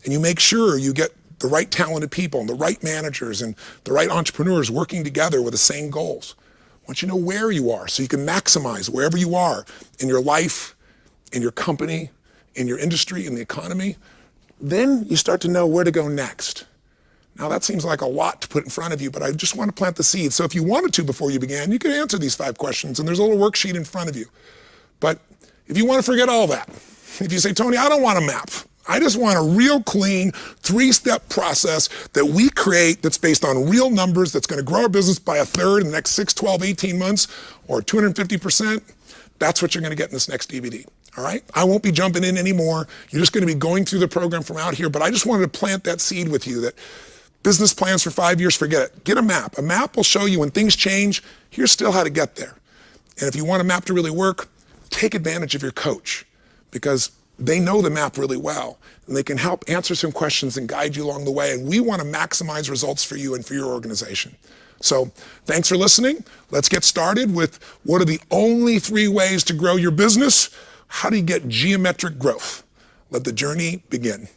Speaker 2: and you make sure you get the right talented people and the right managers and the right entrepreneurs working together with the same goals. Once you know where you are, so you can maximize wherever you are in your life, in your company, in your industry, in the economy, then you start to know where to go next. Now that seems like a lot to put in front of you, but I just want to plant the seed. So if you wanted to before you began, you could answer these 5 questions, and there's a little worksheet in front of you. But if you want to forget all that, if you say, Tony, I don't want a map. I just want a real clean 3-step process that we create that's based on real numbers, that's going to grow our business by 1/3 in the next 6, 12, 18 months, or 250%. That's what you're going to get in this next DVD. All right? I won't be jumping in anymore. You're just going to be going through the program from out here. But I just wanted to plant that seed with you that business plans for 5 years, forget it. Get a map. A map will show you when things change, here's still how to get there. And if you want a map to really work, take advantage of your coach, because they know the map really well, and they can help answer some questions and guide you along the way. And we want to maximize results for you and for your organization. So thanks for listening. Let's get started with what are the only 3 ways to grow your business. How do you get geometric growth? Let the journey begin.